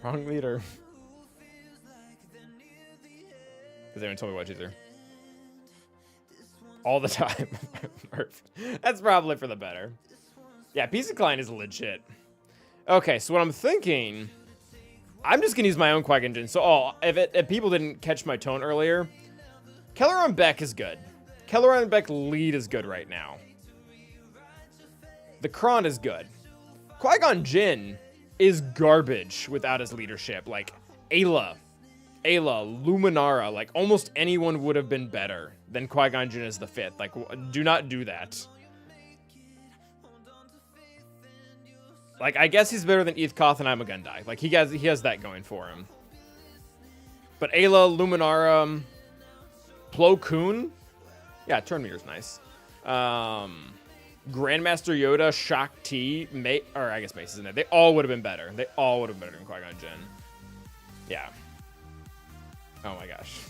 Wrong leader. Because anyone told me what user? All the time. That's probably for the better. Yeah, PC Client is legit. Okay, so what I'm thinking, I'm just gonna use my own Qui-Gon Jinn. So, if people didn't catch my tone earlier, Kelleron Beck is good. Kelleron Beck lead is good right now. The Kron is good. Qui-Gon Jinn is garbage without his leadership. Like, Ayla, Luminara, like, almost anyone would have been better than Qui-Gon Jinn as the 5th. Like, do not do that. Like, I guess he's better than Eth Koth and Imagundai. Like, he has that going for him. But Ayla, Luminara, Plo Koon, yeah, Turn Meter's nice. Grandmaster Yoda, Shak Ti, or I guess Mace is in there. They all would have been better. They all would have been better than Qui-Gon Jinn. Yeah. Oh my gosh.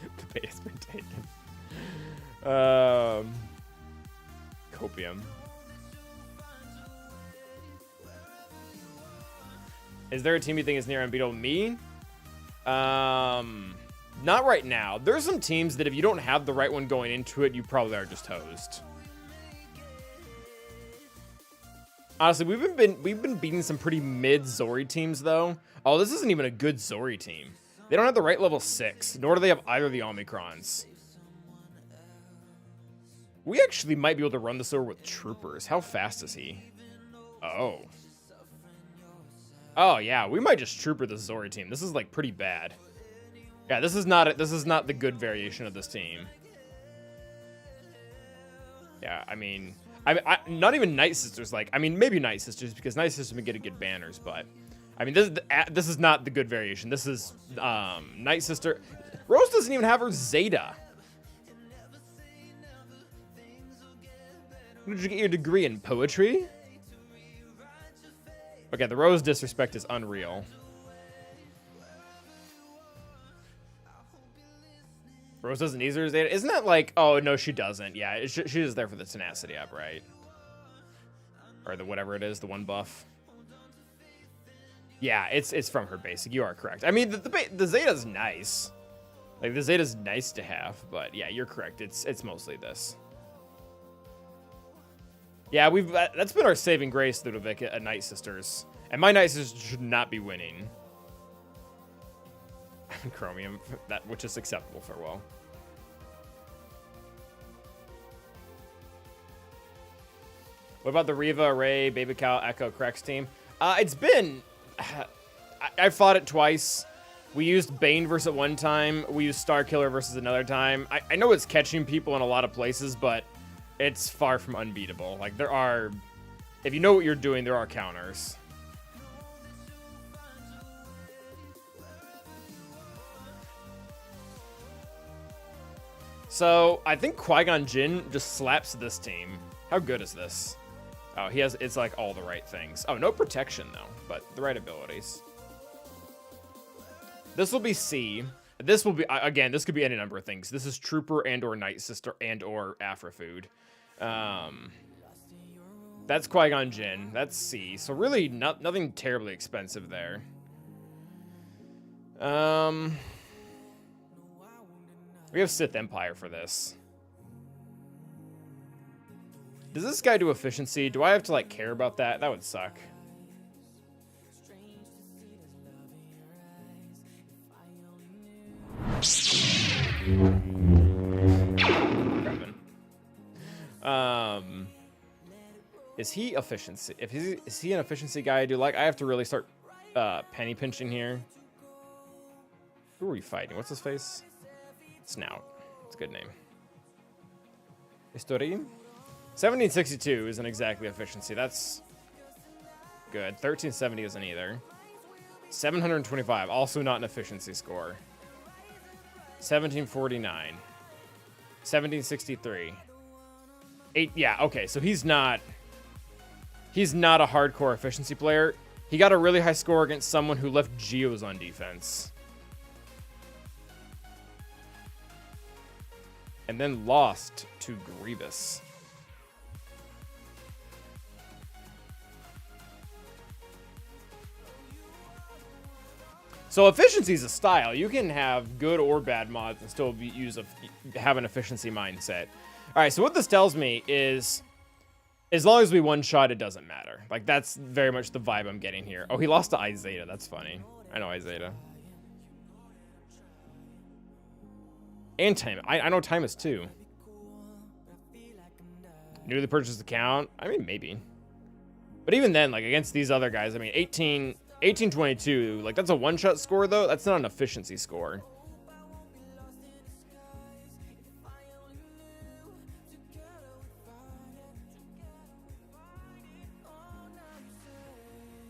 The bait has been taken. Copium. Is there a team you think is near unbeatable? Me? Not right now. There's some teams that if you don't have the right one going into it, you probably are just hosed. Honestly, we've been beating some pretty mid Zori teams though. Oh, this isn't even a good Zori team. They don't have the right level 6, nor do they have either of the Omicrons. We actually might be able to run this over with troopers. How fast is he? Oh. Oh yeah, we might just trooper the Zori team. This is like pretty bad. Yeah, this is not the good variation of this team. Yeah, I mean, not even Night Sisters. Like, I mean, maybe Night Sisters, because Night Sisters have been getting good banners, but I mean, this is not the good variation. This is Night Sister. Rose doesn't even have her Zeta. When did you get your degree in poetry? Okay, the Rose disrespect is unreal. Rose doesn't use her Zeta. Isn't that like, oh no, she doesn't. Yeah, she's just there for the tenacity up, right? Or the whatever it is, the one buff. Yeah, it's from her basic. You are correct. I mean, the Zeta's nice. Like, the Zeta's nice to have, but yeah, you're correct. It's mostly this. Yeah, that's been our saving grace, Ludovic, at Night Sisters. And my Night Sisters should not be winning. Chromium, which is acceptable, farewell. What about the Reva, Ray, Baby Cow, Echo, Krex team? It's been... I fought it twice. We used Bane versus at one time. We used Starkiller versus another time. I know it's catching people in a lot of places, but it's far from unbeatable. Like, there are... If you know what you're doing, there are counters. So, I think Qui-Gon Jinn just slaps this team. How good is this? Oh, it's like all the right things. Oh, no protection though, but the right abilities. This will be C. This will be, again, this could be any number of things. This is Trooper and or Night Sister and or Afro Food. That's Qui-Gon Jinn. That's C. So really nothing terribly expensive there. We have Sith Empire for this. Does this guy do efficiency? Do I have to, like, care about that? That would suck. Is he efficiency? Is he an efficiency guy I do like? I have to really start penny pinching here. Who are we fighting? What's his face? Snout. It's a good name. Historin? 1762 isn't exactly efficiency. That's good. 1370 isn't either. 725, also not an efficiency score. 1749. 1763. 8, yeah, okay, so he's not a hardcore efficiency player. He got a really high score against someone who left Geos on defense. And then lost to Grievous. So efficiency is a style. You can have good or bad mods and still have an efficiency mindset. All right, so what this tells me is, as long as we one-shot, it doesn't matter. Like, that's very much the vibe I'm getting here. Oh, he lost to Izeta. That's funny. I know Izeta. And Time. I know Timus too. Newly purchased account? I mean, maybe. But even then, like, against these other guys, I mean, 1822, like, that's a one-shot score, though. That's not an efficiency score.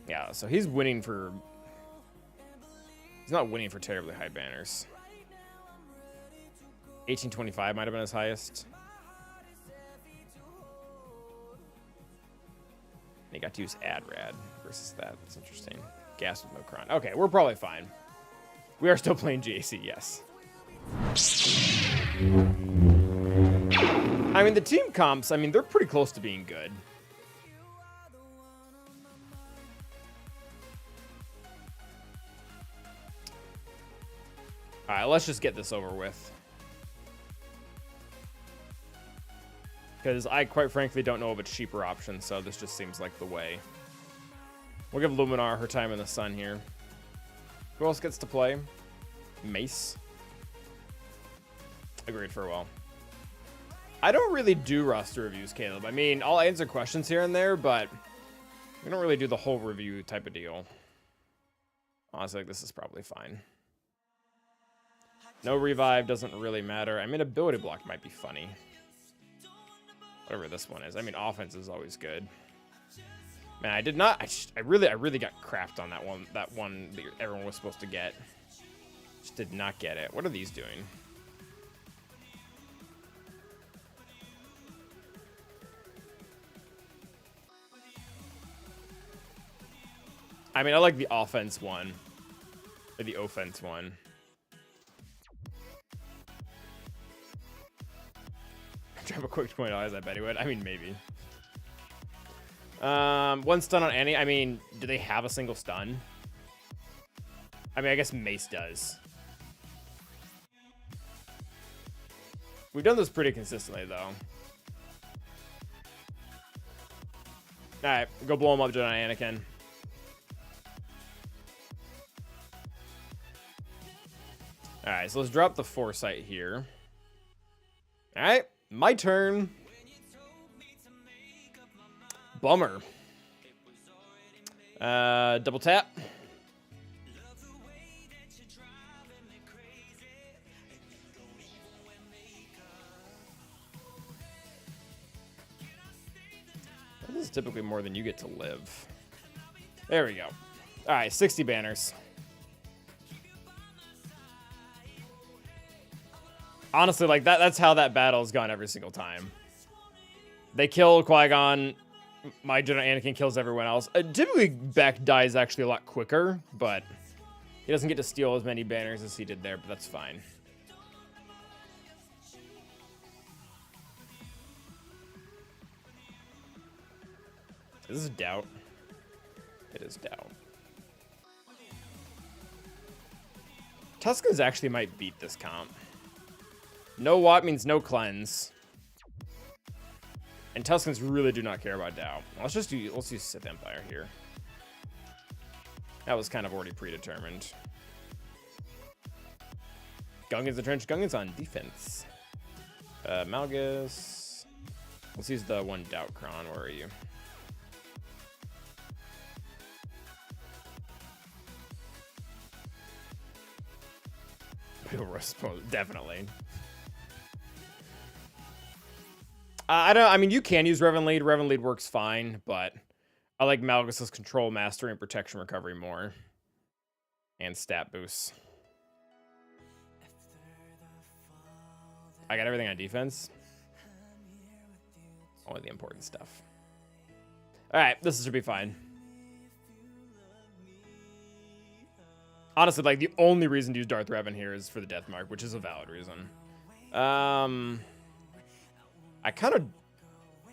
Yeah, so he's winning for... He's not winning for terribly high banners. 1825 might have been his highest. He got to use Adrad versus that. That's interesting. Gas with no Kron. Okay, we're probably fine. We are still playing GAC, yes. I mean, the team comps, I mean, they're pretty close to being good. All right, let's just get this over with. Because I, quite frankly, don't know of a cheaper option, so this just seems like the way. We'll give Luminar her time in the sun here. Who else gets to play? Mace. Agreed, farewell. I don't really do roster reviews, Caleb. I mean, I'll answer questions here and there, but we don't really do the whole review type of deal. Honestly, this is probably fine. No revive doesn't really matter. I mean, ability block might be funny. Whatever this one is. I mean, offense is always good. Man, I did not... I really got crapped on that one that everyone was supposed to get. Just did not get it. What are these doing? I mean, I like the offense one. Or the offense one. Drop a quick $20, I bet he would. I mean, maybe. One stun on Annie. I mean, do they have a single stun? I mean, I guess Mace does. We've done this pretty consistently, though. Alright, go blow him up, Jedi Anakin. Alright, so let's drop the Foresight here. Alright, my turn. Bummer. Double tap. This is typically more than you get to live. There we go. Alright, 60 banners. Honestly, like, that's how that battle's gone every single time. They kill Qui-Gon. My Jedi Anakin kills everyone else. Typically, Beck dies actually a lot quicker, but he doesn't get to steal as many banners as he did there, but that's fine. Is this doubt? It is doubt. Tuskens actually might beat this comp. No Watt means no cleanse. And Tuskens really do not care about doubt. Let's use Sith Empire here. That was kind of already predetermined. Gungan's entrenched. Gungan's on defense. Malgus. Let's use the one doubt Kron. Where are you? Definitely. I mean, you can use Revan Lead. Revan Lead works fine, but I like Malgus's control, mastery, and protection recovery more. And stat boosts. I got everything on defense. Only the important stuff. Alright, this should be fine. Honestly, like, the only reason to use Darth Revan here is for the Death Mark, which is a valid reason. I kind of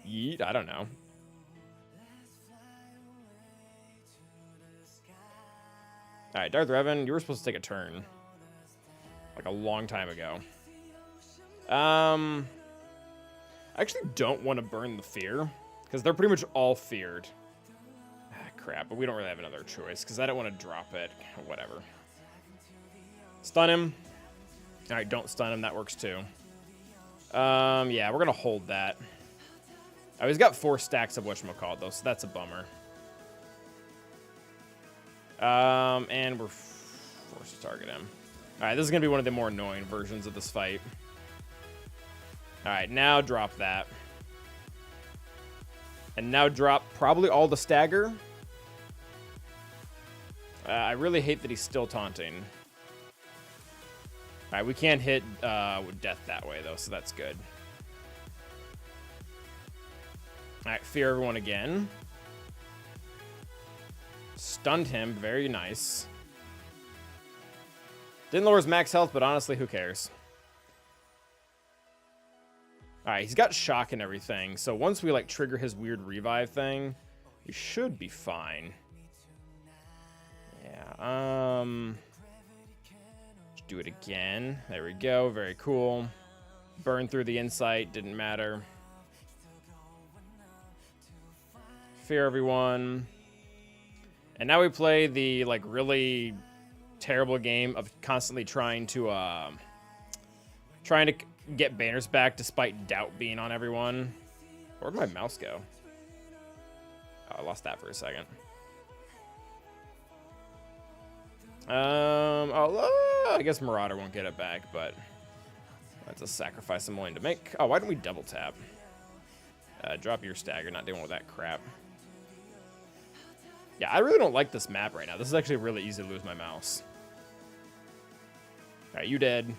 yeet. I don't know. All right, Darth Revan, you were supposed to take a turn like a long time ago. I actually don't want to burn the fear because they're pretty much all feared. Crap, but we don't really have another choice because I don't want to drop it. Whatever. Stun him. All right, don't stun him. That works too. Yeah, we're gonna hold that. Oh, he's got 4 stacks of whatchamacallit though, so that's a bummer. And we're forced to target him. All right, this is gonna be one of the more annoying versions of this fight. All right, now drop that. And now drop probably all the stagger. I really hate that he's still taunting. All right, we can't hit with death that way, though, so that's good. All right, fear everyone again. Stunned him. Very nice. Didn't lower his max health, but honestly, who cares? All right, he's got shock and everything, so once we, like, trigger his weird revive thing, we should be fine. Yeah, do it again. There we go. Very cool. Burn through the insight. Didn't matter. Fear everyone. And now we play the, like, really terrible game of constantly trying to get banners back despite doubt being on everyone. Where'd my mouse go? Oh, I lost that for a second. I guess Marauder won't get it back, but that's a sacrifice I'm willing to make. Oh, why don't we double tap? Drop your stagger, not dealing with that crap. Yeah, I really don't like this map right now. This is actually really easy to lose my mouse. All right, you dead.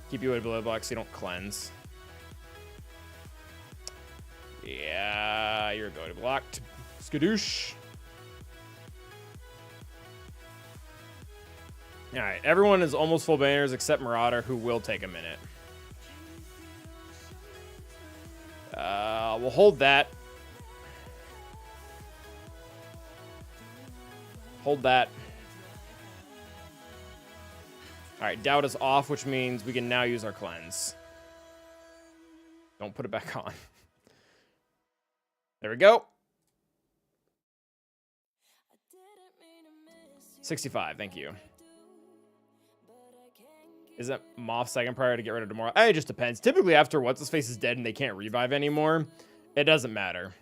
Keep you at a blood block so you don't cleanse. Yeah, your ability blocked. Skadoosh. Alright, everyone is almost full banners except Marauder, who will take a minute. We'll hold that. Hold that. Alright, Doubt is off, which means we can now use our cleanse. Don't put it back on. There we go. 65, thank you. Isn't Moth second prior to get rid of Demoralize? It just depends. Typically after What's-His-Face is dead and they can't revive anymore, it doesn't matter.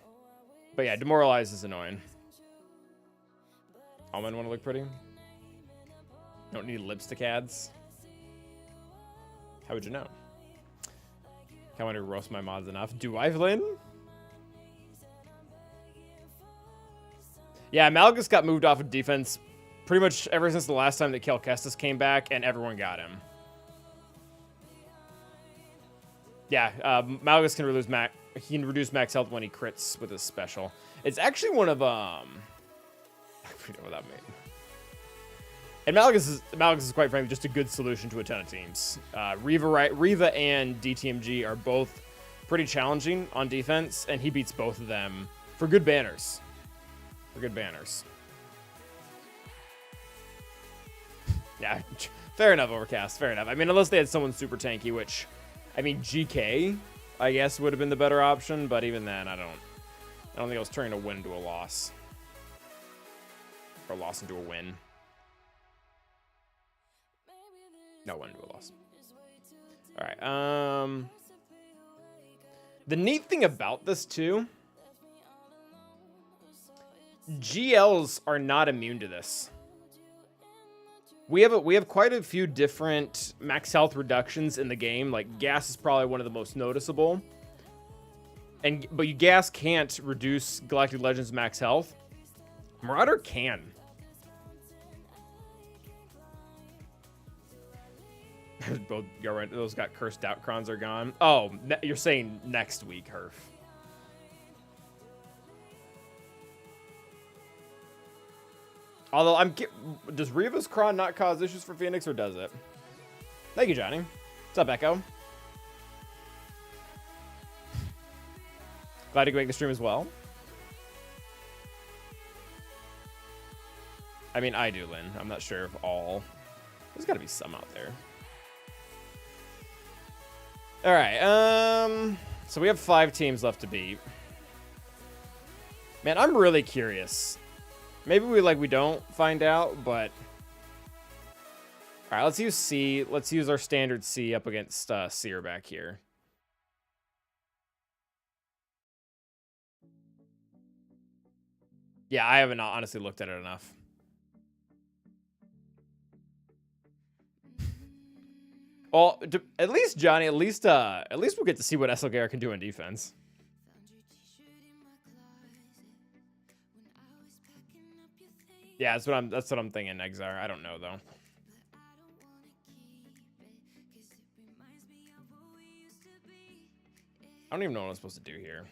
But yeah, Demoralize is annoying. Almond want to look pretty? Don't need lipstick ads. How would you know? Can't want to roast my mods enough. Do I, Lynn? Yeah, Malgus got moved off of defense pretty much ever since the last time that Kel Kestis came back, and everyone got him. Yeah, Malgus can reduce max health when he crits with his special. It's actually one of I forget what that means. And Malgus is quite frankly just a good solution to a ton of teams. Riva and DTMG are both pretty challenging on defense, and he beats both of them for good banners. Yeah, fair enough, Overcast. Fair enough. I mean, unless they had someone super tanky, which, I mean, GK, I guess, would have been the better option. But even then, I don't think I was turning a win into a loss, or a loss into a win. No, win into a loss. All right. The neat thing about this too, GLs are not immune to this. We have quite a few different max health reductions in the game. Like Gas is probably one of the most noticeable. But Gas can't reduce Galactic Legends max health. Marauder can. Both those got cursed out crons are gone. Oh, you're saying next week, Herf. Although does Riva's Cron not cause issues for Phoenix, or does it? Thank you, Johnny. What's up, Echo? Glad to make the stream as well. I mean, I do, Lynn. I'm not sure if all. There's got to be some out there. All right. So we have 5 teams left to beat. Man, I'm really curious. Maybe we don't find out, but all right, let's use C. Let's use our standard C up against Seer back here. Yeah, I haven't honestly looked at it enough. Well, at least Johnny, at least we'll get to see what Esselgare can do in defense. Yeah, that's what I'm thinking, Exar. I don't know though. I don't even know what I'm supposed to do here.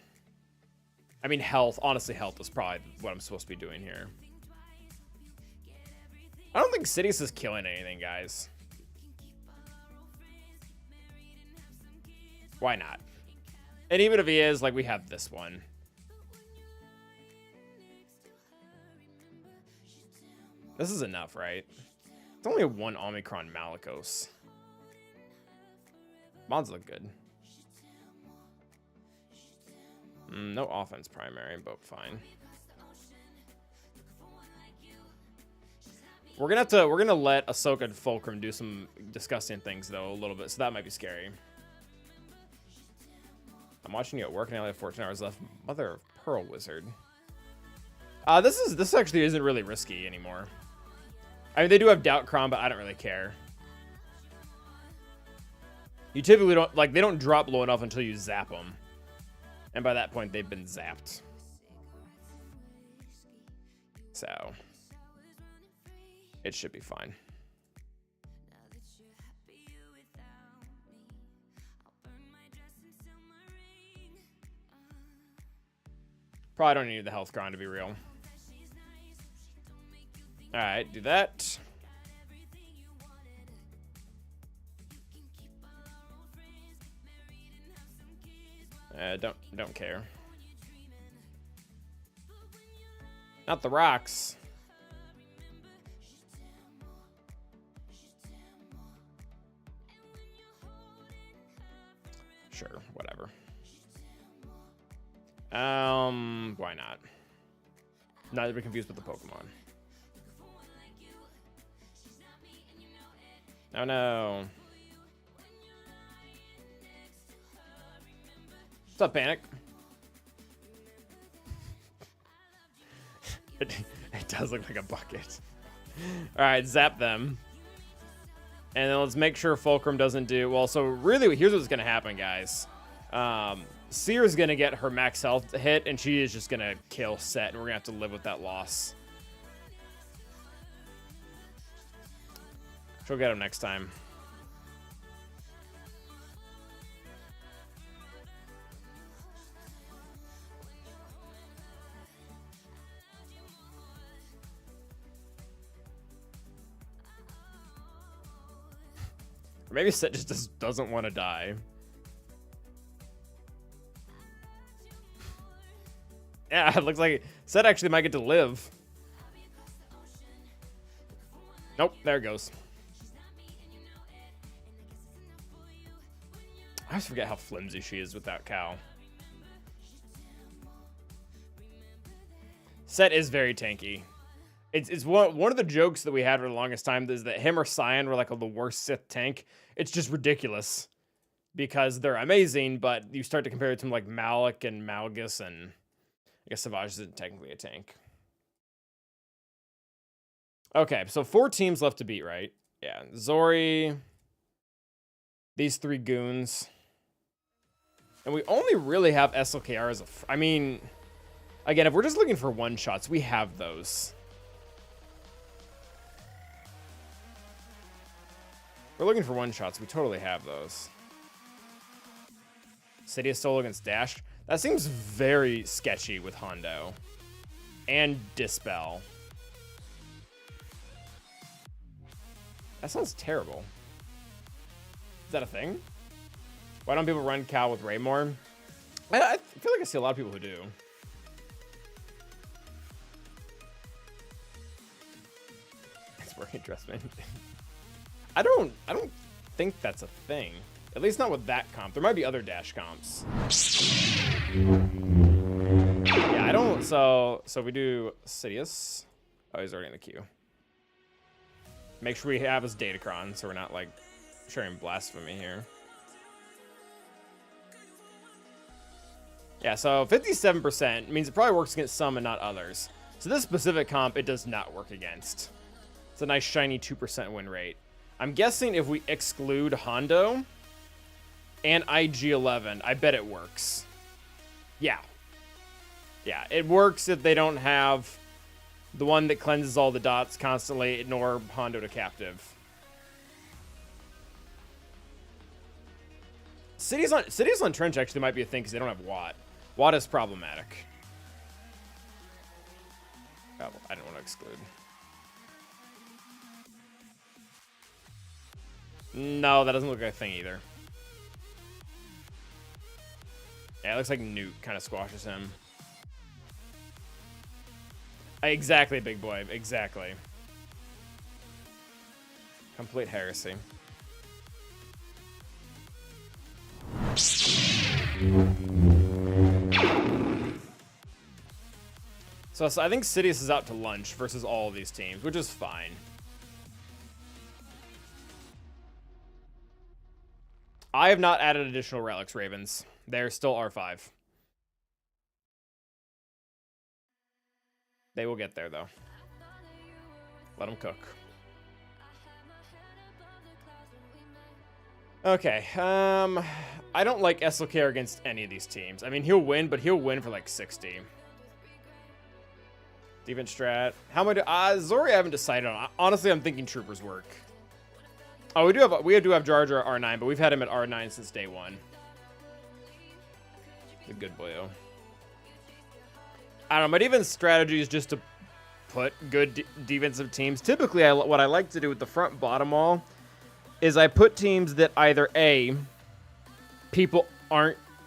I mean, health. Honestly, health is probably what I'm supposed to be doing here. I don't think Sidious is killing anything, guys. Why not? And even if he is, like, we have this one. This is enough, right? It's only one Omicron Malicos. Mods look good. No offense primary, but fine. We're gonna let Ahsoka and Fulcrum do some disgusting things though a little bit, so that might be scary. I'm watching you at work and I only have 14 hours left. Mother of Pearl Wizard. This actually isn't really risky anymore. I mean, they do have Doubt Cron, but I don't really care. You typically don't, like, they don't drop low enough until you zap them. And by that point, they've been zapped. So, it should be fine. Probably don't need the health grind to be real. Alright, do that. Don't care. Not the rocks. Sure, whatever. Why not? Not to be confused with the Pokemon. Oh no. What's up, Panic? It does look like a bucket. Alright, zap them. And then let's make sure Fulcrum doesn't do... Well, so really, here's what's going to happen, guys. Seer's going to get her max health hit, and she is just going to kill Set, and we're going to have to live with that loss. She'll get him next time. Or maybe Set just doesn't want to die. Yeah, it looks like Set actually might get to live. Nope, there it goes. I always forget how flimsy she is with that cow. Set is very tanky. It's one of the jokes that we had for the longest time is that him or Cyan were like the worst Sith tank. It's just ridiculous because they're amazing, but you start to compare it to like Malik and Malgus, and I guess Savage isn't technically a tank. Okay, so 4 teams left to beat, right? Yeah, Zori, these 3 goons. And we only really have SLKR as a... I mean, again, if we're just looking for one-shots, we have those. If we're looking for one-shots, we totally have those. Sidious solo against Dash. That seems very sketchy with Hondo. And Dispel. That sounds terrible. Is that a thing? Why don't people run Cal with Raymore? I feel like I see a lot of people who do. It's working Dressman. I don't think that's a thing. At least not with that comp. There might be other Dash comps. Yeah, I don't. So we do Sidious. Oh, he's already in the queue. Make sure we have his Datacron, so we're not like sharing blasphemy here. Yeah, so 57% means it probably works against some and not others. So this specific comp, it does not work against. It's a nice shiny 2% win rate. I'm guessing if we exclude Hondo and IG-11, I bet it works. Yeah. Yeah, it works if they don't have the one that cleanses all the dots constantly, nor Hondo to captive. Cities on Trench actually might be a thing because they don't have Watt. Watt is problematic. Oh, I don't want to exclude. No, that doesn't look like a thing either. Yeah, it looks like Newt kind of squashes him. Exactly, big boy. Exactly. Complete heresy. So I think Sidious is out to lunch versus all of these teams, which is fine. I have not added additional relics, Ravens. They're still R5. They will get there, though. Let them cook. Okay, I don't like SLKR against any of these teams. I mean, he'll win, but he'll win for like 60. Defense strat. How am I doing? Zori I haven't decided on. Honestly, I'm thinking Troopers work. Oh, we do have Jar Jar R9, but we've had him at R9 since day one. The good boyo. I don't know, my defense strategy is just to put good defensive teams. Typically, what I like to do with the front bottom wall is I put teams that either A, people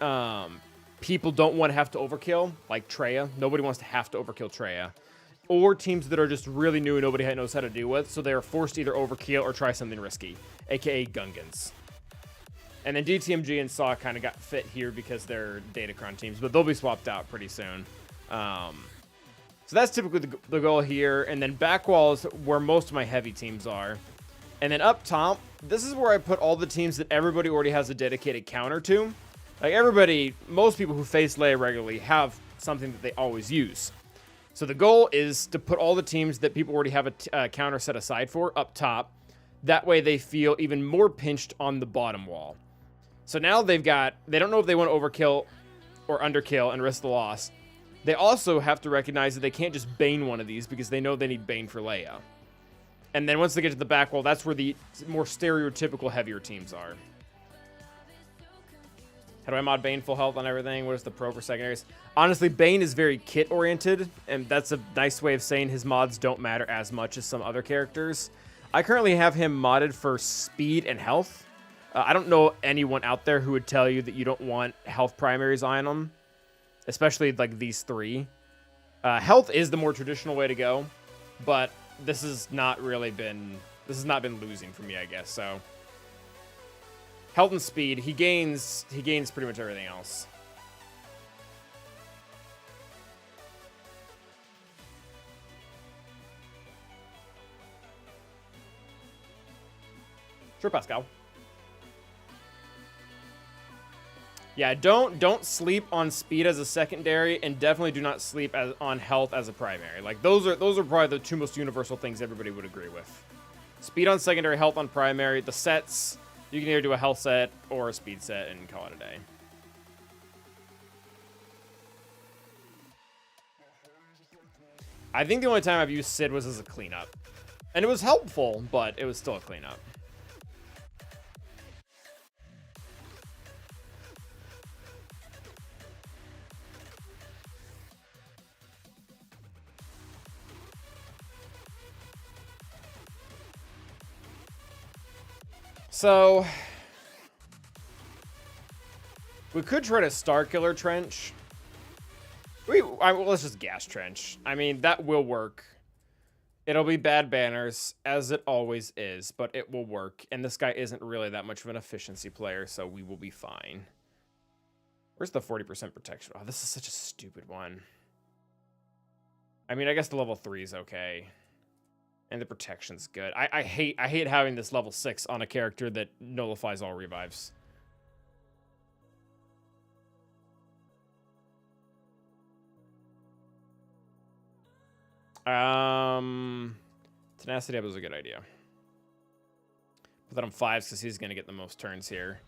don't want to have to overkill, like Traya. Nobody wants to have to overkill Traya. Or teams that are just really new and nobody knows how to deal with, so they are forced to either overkill or try something risky, aka Gungans. And then DTMG and Saw kind of got fit here because they're Datacron teams, but they'll be swapped out pretty soon. So that's typically the goal here. And then back wall is where most of my heavy teams are. And then up top, this is where I put all the teams that everybody already has a dedicated counter to. Like everybody, most people who face Leia regularly have something that they always use. So the goal is to put all the teams that people already have a counter set aside for up top. That way they feel even more pinched on the bottom wall. So now they don't know if they want to overkill or underkill and risk the loss. They also have to recognize that they can't just Bane one of these because they know they need Bane for Leia. And then once they get to the back wall, that's where the more stereotypical heavier teams are. How do I mod Bane full health on everything? What is the pro for secondaries? Honestly, Bane is very kit-oriented, and that's a nice way of saying his mods don't matter as much as some other characters. I currently have him modded for speed and health. I don't know anyone out there who would tell you that you don't want health primaries on them, especially like these three. Health is the more traditional way to go, but this has not been losing for me, I guess. So health and speed, he gains pretty much everything else. Sure, Pascal. Yeah, don't sleep on speed as a secondary, and definitely do not sleep on health as a primary. Like those are probably the two most universal things everybody would agree with. Speed on secondary, health on primary. The sets, you can either do a health set or a speed set and call it a day. I think the only time I've used Sid was as a cleanup. And it was helpful, but it was still a cleanup. So we could try to Starkiller Trench. Let's just Gas Trench. I mean, that will work. It'll be bad banners, as it always is, but it will work. And this guy isn't really that much of an efficiency player, so we will be fine. Where's the 40% protection? Oh, this is such a stupid one. I mean, I guess the level 3 is okay. And the protection's good. I hate having this level 6 on a character that nullifies all revives. Tenacity Up was a good idea. Put that on 5s because he's going to get the most turns here.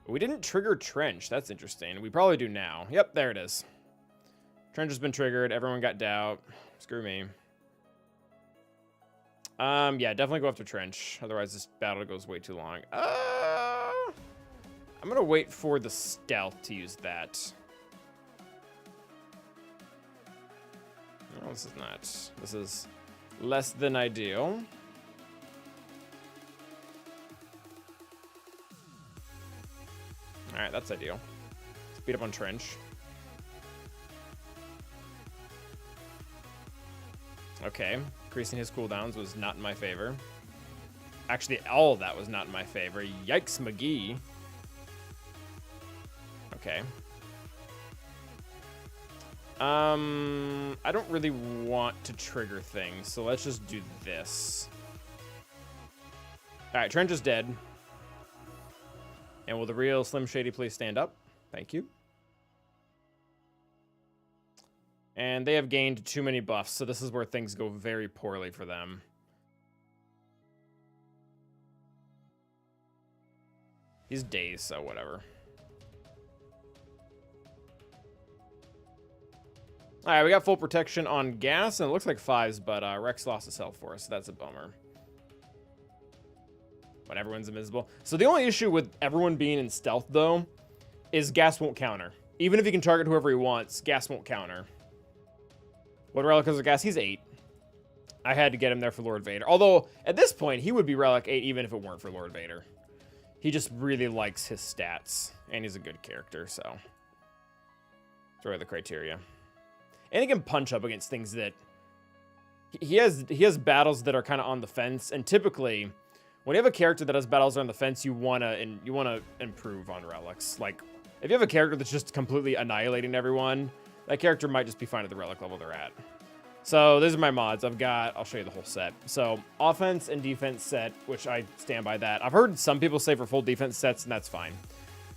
We didn't trigger Trench. That's interesting. We probably do now. Yep, there it is. Trench has been triggered. Everyone got doubt. Screw me. Yeah, definitely go after Trench. Otherwise, this battle goes way too long. I'm going to wait for the stealth to use that. No, this is not. This is less than ideal. All right, that's ideal. Speed up on Trench. Okay, increasing his cooldowns was not in my favor. Actually, all of that was not in my favor. Yikes, McGee. Okay. I don't really want to trigger things, so let's just do this. All right, Trench is dead. And will the real Slim Shady please stand up? Thank you. And they have gained too many buffs, so this is where things go very poorly for them. He's dazed, so whatever. Alright, we got full protection on gas, and it looks like 5s, but Rex lost his health for us, so that's a bummer. But everyone's invisible. So the only issue with everyone being in stealth, though, is gas won't counter. Even if he can target whoever he wants, gas won't counter. What relic is gas? He's 8. I had to get him there for Lord Vader. Although, at this point, he would be relic 8 even if it weren't for Lord Vader. He just really likes his stats. And he's a good character, so. That's really the criteria. And he can punch up against things that... He has battles that are kind of on the fence. And typically, when you have a character that has battles on the fence, you wanna improve on relics. Like, if you have a character that's just completely annihilating everyone, that character might just be fine at the relic level they're at. So these are my mods. I'll show you the whole set. So offense and defense set, which I stand by that. I've heard some people say for full defense sets, and that's fine.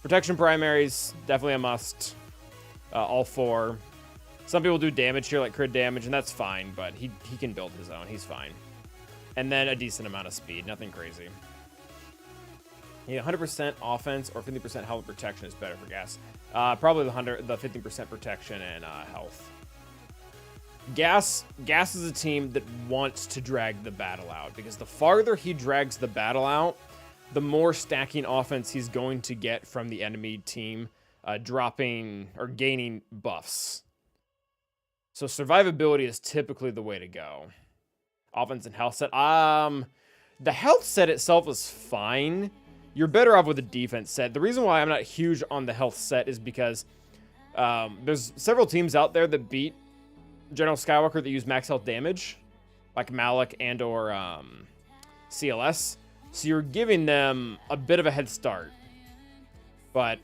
Protection primaries, definitely a must. All 4. Some people do damage here, like crit damage, and that's fine, but he can build his own. He's fine. And then a decent amount of speed, nothing crazy. Yeah, 100% offense or 50% health protection is better for gas. Probably the 15% protection and health. Gas is a team that wants to drag the battle out, because the farther he drags the battle out, the more stacking offense he's going to get from the enemy team, dropping or gaining buffs. So survivability is typically the way to go. Offense and health set. The health set itself is fine. You're better off with a defense set. The reason why I'm not huge on the health set is because there's several teams out there that beat General Skywalker that use max health damage, like Malak and or CLS. So you're giving them a bit of a head start. But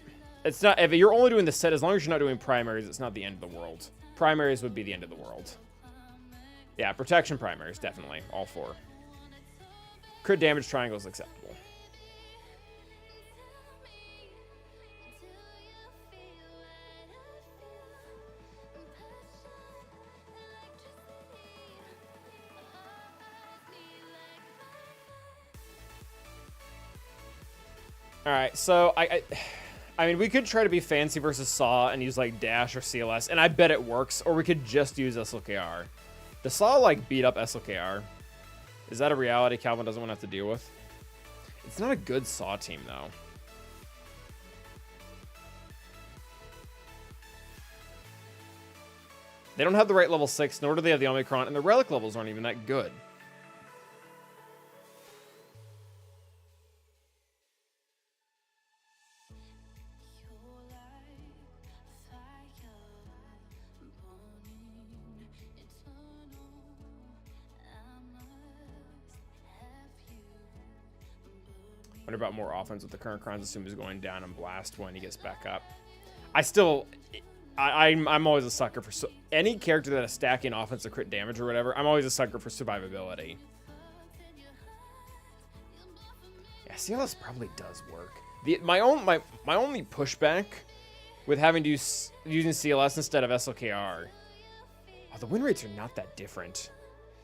it's not, if you're only doing the set, as long as you're not doing primaries, it's not the end of the world. Primaries would be the end of the world. Yeah, protection primaries, definitely. All 4. Crit damage triangle is acceptable. Alright, so I mean, we could try to be fancy versus Saw and use, like, Dash or CLS, and I bet it works, or we could just use SLKR. Does Saw, like, beat up SLKR? Is that a reality Calvin doesn't want to have to deal with? It's not a good Saw team, though. They don't have the right level 6, nor do they have the Omicron, and the relic levels aren't even that good. What about more offense with the current Crons? Assume he's going down and blast when he gets back up. I'm always a sucker for any character that is stacking offense or crit damage or whatever. I'm always a sucker for survivability. Yeah, CLS probably does work. My only pushback with having to using CLS instead of SLKR. Oh, the win rates are not that different.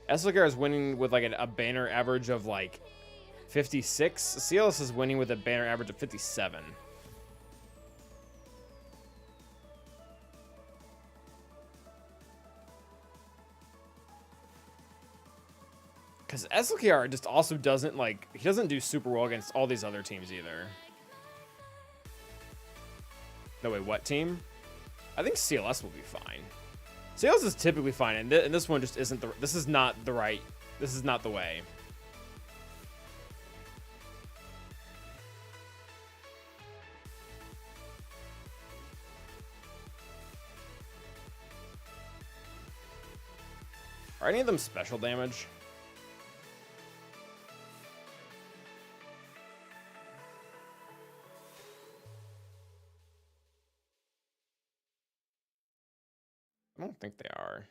SLKR is winning with like a banner average of like 56. CLS is winning with a banner average of 57. Because SLKR just also doesn't, like, he doesn't do super well against all these other teams either. No, wait, what team? I think CLS will be fine. CLS is typically fine, and this one just isn't this is not the way. Are any of them special damage? I don't think they are.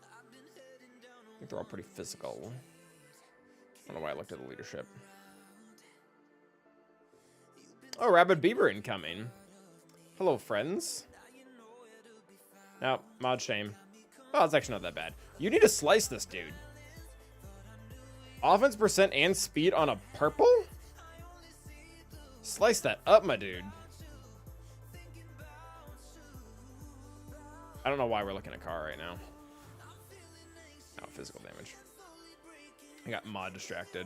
I think they're all pretty physical. I don't know why I looked at the leadership. Oh, Rabid Beaver incoming. Hello, friends. No, mod shame. Oh, it's actually not that bad. You need to slice this dude. Offense percent and speed on a purple? Slice that up, my dude. I don't know why we're looking at car right now. Oh, physical damage. I got mod distracted.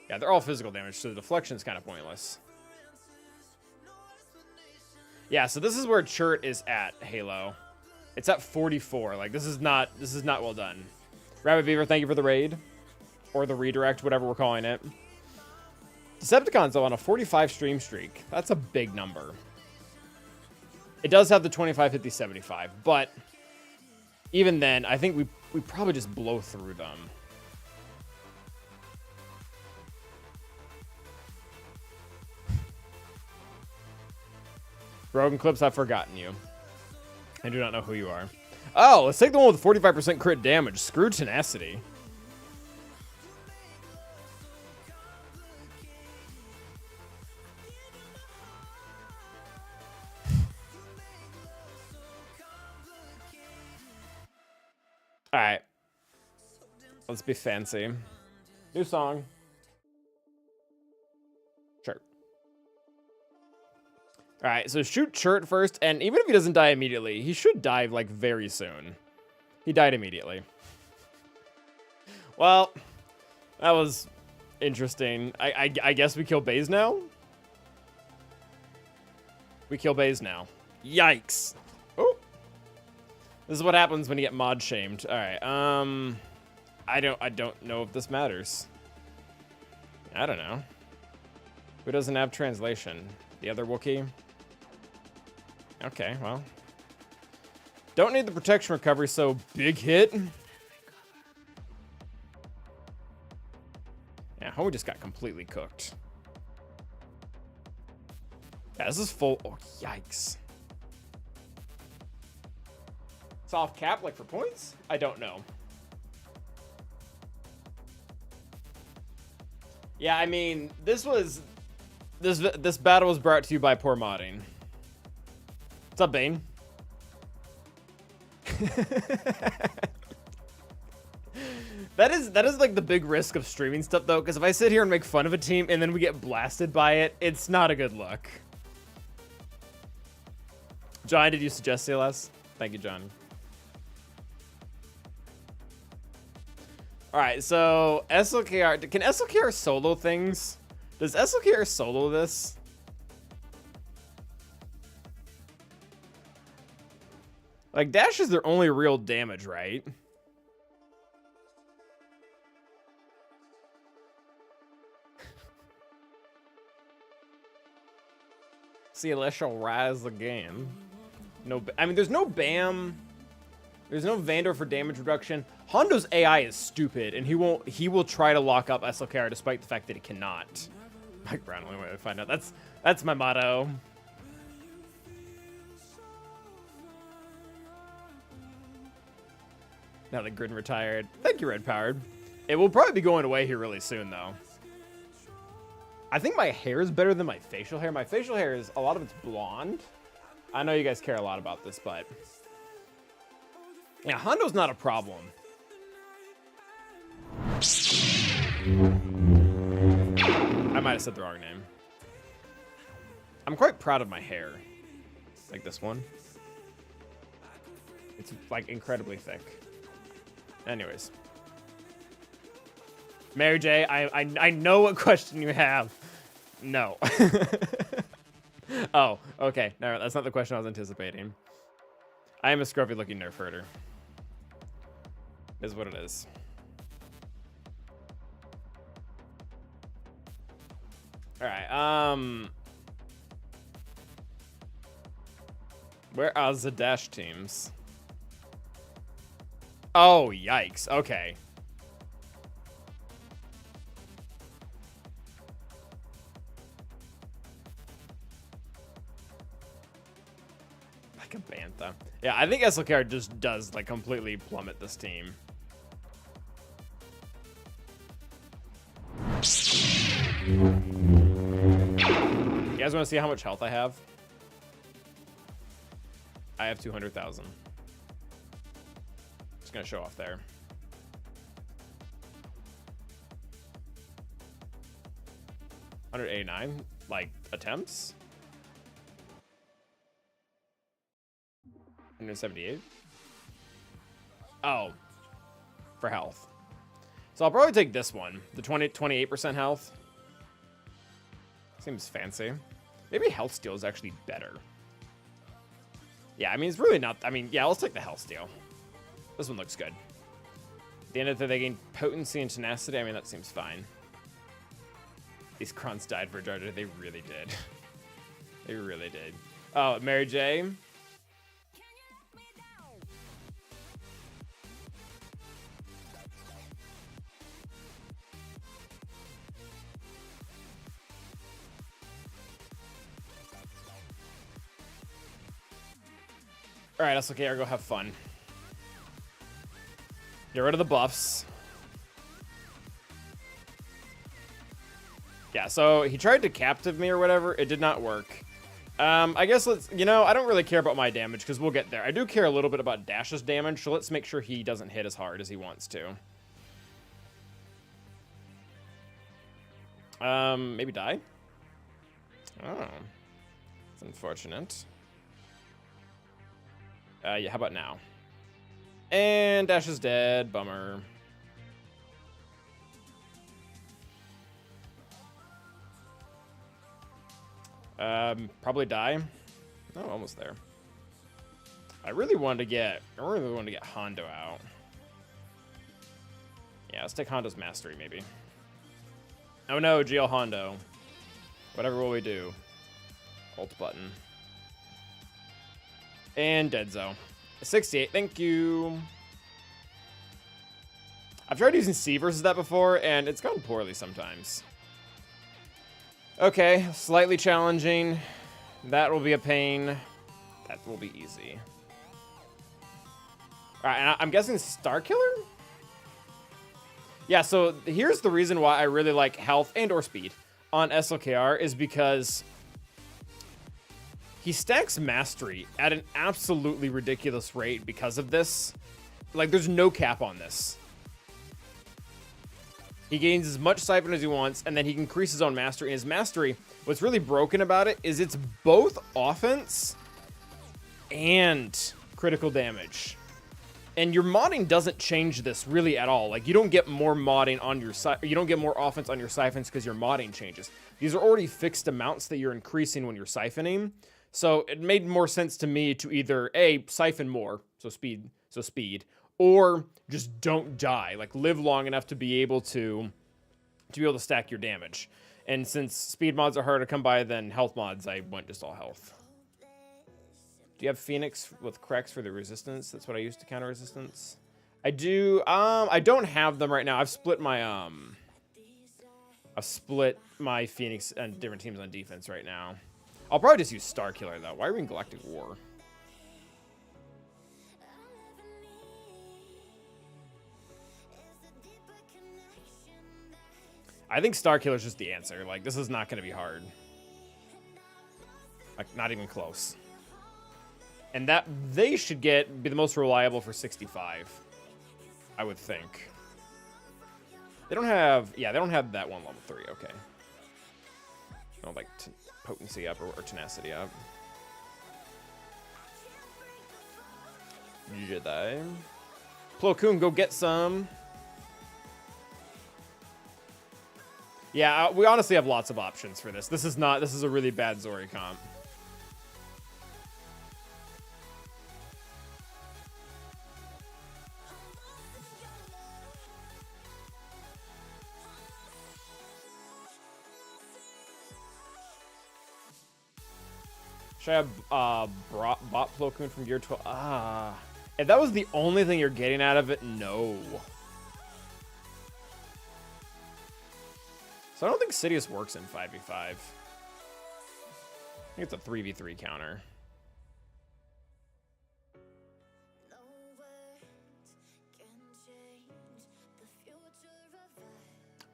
Yeah, they're all physical damage, so the deflection's kind of pointless. Yeah, so this is where Chert is at Halo. It's at 44. Like, this is not well done. Rabbit Beaver, thank you for the raid. Or the redirect, whatever we're calling it. Decepticons, though, on a 45 stream streak. That's a big number. It does have the 25, 50, 75, but even then, I think we probably just blow through them. Broken Clips, I've forgotten you. I do not know who you are. Oh, let's take the one with 45% crit damage. Screw Tenacity. Alright. Let's be fancy. New song. Sure. Alright, so shoot Chert first, and even if he doesn't die immediately, he should die, like, very soon. He died immediately. Well, that was interesting. I guess we kill Baze now? We kill Baze now. Yikes. Oh. This is what happens when you get mod shamed. Alright, I don't know if this matters. I don't know. Who doesn't have translation? The other Wookiee? Okay, well. Don't need the protection recovery, so big hit. Yeah, Homie just got completely cooked. Yeah, this is full. Oh, yikes. Soft cap, like for points? I don't know. Yeah, I mean, this battle was brought to you by poor modding. What's up, Bane? That is like the big risk of streaming stuff though, because if I sit here and make fun of a team and then we get blasted by it, it's not a good look. John, did you suggest CLS? Thank you, John. Alright, so SLKR, can SLKR solo things? Does SLKR solo this? Like, Dash is their only real damage, right? CLS shall rise again. No, I mean, there's no BAM. There's no Vandor for damage reduction. Hondo's AI is stupid, and he will try to lock up SLKR despite the fact that he cannot. Mike Brown, only way to find out. That's my motto. Now that Grin retired. Thank you, Red Powered. It will probably be going away here really soon, though. I think my hair is better than my facial hair. My facial hair is, a lot of it's blonde. I know you guys care a lot about this, but... yeah, Hondo's not a problem. I might have said the wrong name. I'm quite proud of my hair. Like this one. It's, like, incredibly thick. Anyways. Mary J, I know what question you have. No. Oh, okay. No, that's not the question I was anticipating. I am a scruffy looking nerf herder. Is what it is. Alright, where are the Dash teams? Oh, yikes. Okay. Like a Bantha. Yeah, I think SLKR just does, like, completely plummet this team. You guys want to see how much health I have? I have 200,000. Just gonna show off there. $189, like, attempts? 178? Oh. For health. So I'll probably take this one. The 28% health. Seems fancy. Maybe health steal is actually better. Yeah, I mean, it's really not... I mean, yeah, let's take the Hellsteel. This one looks good. At the end of it, they gain potency and tenacity. I mean, that seems fine. These Krons died for Jar Jar. They really did. They really did. Oh, Mary J. Alright, that's okay. I'll go have fun. Get rid of the buffs. Yeah, so he tried to captive me or whatever. It did not work. I guess let's... You know, I don't really care about my damage because we'll get there. I do care a little bit about Dash's damage, so let's make sure he doesn't hit as hard as he wants to. Maybe die? Oh. That's unfortunate. Yeah, how about now? And Dash is dead. Bummer. Probably die. Oh, almost there. I really wanted to get Hondo out. Yeah, let's take Hondo's Mastery, maybe. Oh no, GL Hondo. Whatever will we do? Alt button. And Deadzo. 68, thank you. I've tried using C versus that before, and it's gone poorly sometimes. Okay, slightly challenging. That will be a pain. That will be easy. Alright, and I'm guessing Starkiller? Yeah, so here's the reason why I really like health and or speed on SLKR is because he stacks mastery at an absolutely ridiculous rate because of this. Like, there's no cap on this. He gains as much Siphon as he wants, and then he can increase his own mastery. And his mastery, what's really broken about it is it's both offense and critical damage. And your modding doesn't change this really at all. Like, you don't get more modding on your you don't get more offense on your siphons because your modding changes. These are already fixed amounts that you're increasing when you're siphoning. So it made more sense to me to either A, siphon more, so speed, or just don't die. Like, live long enough to be able to stack your damage. And since speed mods are harder to come by than health mods, I went just all health. Do you have Phoenix with Krex for the resistance? That's what I use to counter resistance. I do. I don't have them right now. I've split my Phoenix and different teams on defense right now. I'll probably just use Starkiller though. Why are we in Galactic War? I think Starkiller is just the answer. Like, this is not going to be hard. Like, not even close. And that they should be the most reliable for 65, I would think. They don't have, yeah, they don't have that one level 3. Okay. Oh, like potency up or tenacity up. Jedi. Plo Koon, go get some. Yeah, we honestly have lots of options for this. This is a really bad Zori comp. Should I have bought Plo Koon from Gear 12? If that was the only thing you're getting out of it, no. So I don't think Sidious works in 5v5. I think it's a 3v3 counter.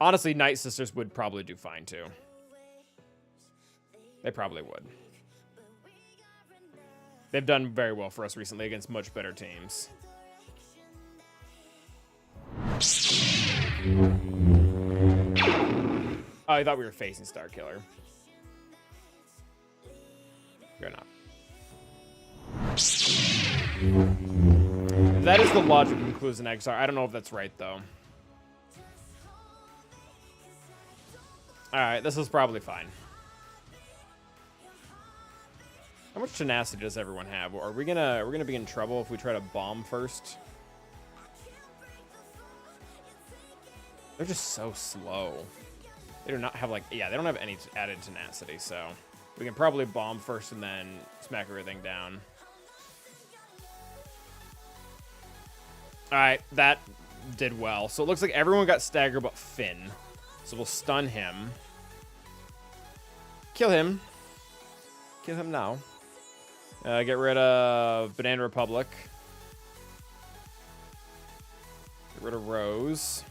Honestly, Night Sisters would probably do fine too. They probably would. They've done very well for us recently against much better teams. Oh, I thought we were facing Starkiller. You're not. That is the logic of Clues and Exar. I don't know if that's right, though. Alright, this is probably fine. How much tenacity does everyone have? Are we gonna be in trouble if we try to bomb first? They're just so slow. They do not have like, yeah, they don't have any added tenacity, so we can probably bomb first and then smack everything down. All right, that did well. So it looks like everyone got staggered but Finn. So we'll stun him. Kill him. Kill him now. Get rid of Banana Republic. Get rid of Rose.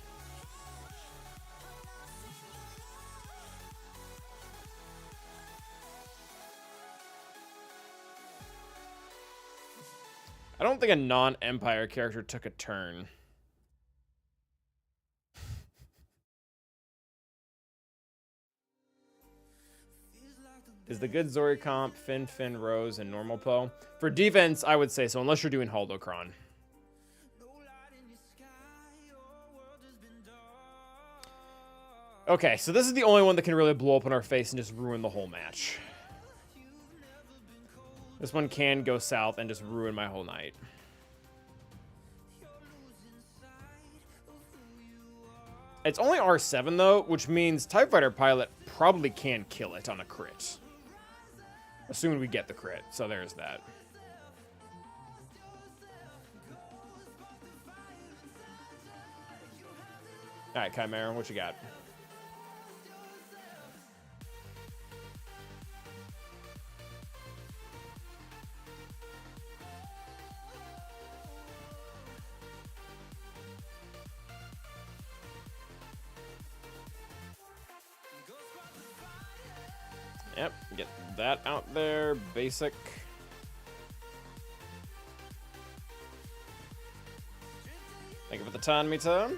I don't think a non-Empire character took a turn. Is the good Zori comp Finn, Rose, and normal Poe? For defense, I would say so, unless you're doing Holdocron. Okay, so this is the only one that can really blow up in our face and just ruin the whole match. This one can go south and just ruin my whole night. It's only R7 though, which means TIE Fighter Pilot probably can kill it on a crit. Assuming we get the crit, so there's that. Alright, Chimera, what you got? Yep, get that out there. Basic. Thank you for the time, Mita.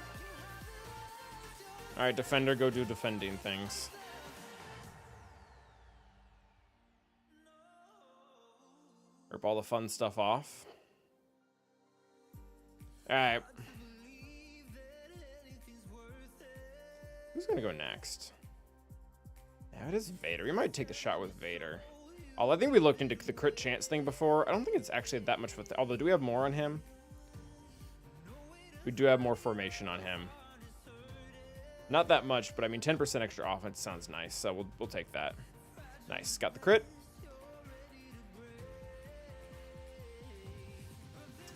Alright, Defender, go do defending things. Rip all the fun stuff off. Alright. Who's gonna go next? Yeah, it is Vader. We might take the shot with Vader. I think we looked into the crit chance thing before. I don't think it's actually that much with... Although, do we have more on him? We do have more formation on him. Not that much, but I mean, 10% extra offense sounds nice, so we'll take that. Nice. Got the crit.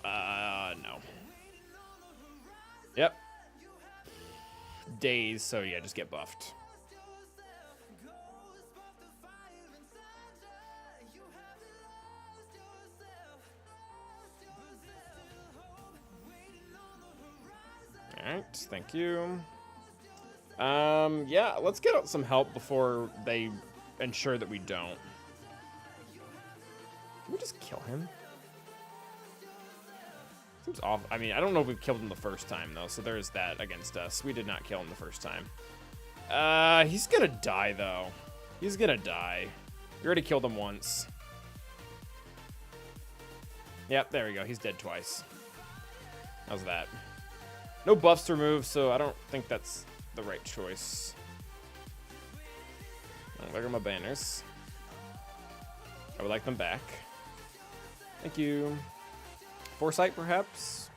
No. Yep. Daze, so yeah, just get buffed. Alright, thank you. Yeah, let's get out some help before they ensure that we don't. Can we just kill him? Seems off. I mean, I don't know if we've killed him the first time, though, so there's that against us. We did not kill him the first time. He's gonna die, though. He's gonna die. We already killed him once. Yep, there we go. He's dead twice. How's that? No buffs to remove, so I don't think that's the right choice. Oh, there are my banners. I would like them back. Thank you. Foresight, perhaps?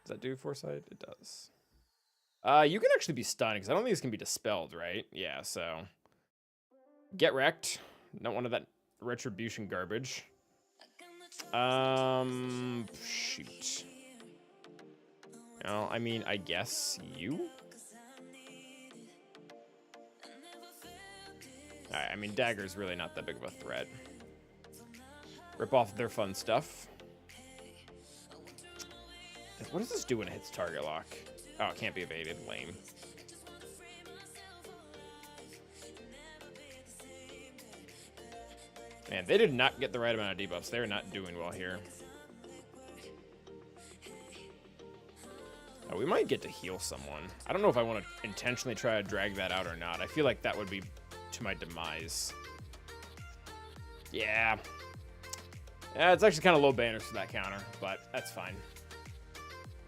Does that do Foresight? It does. You can actually be stunned, because I don't think this can be dispelled, right? Yeah, so... Get wrecked. Not one of that retribution garbage. Shoot. No, I mean, I guess you? Alright, I mean, Dagger's really not that big of a threat. Rip off their fun stuff. What does this do when it hits target lock? Oh, it can't be evaded. Lame. Man, they did not get the right amount of debuffs. They're not doing well here. Oh, we might get to heal someone. I don't know if I want to intentionally try to drag that out or not. I feel like that would be to my demise. Yeah. Yeah, it's actually kind of low banners for that counter, but that's fine.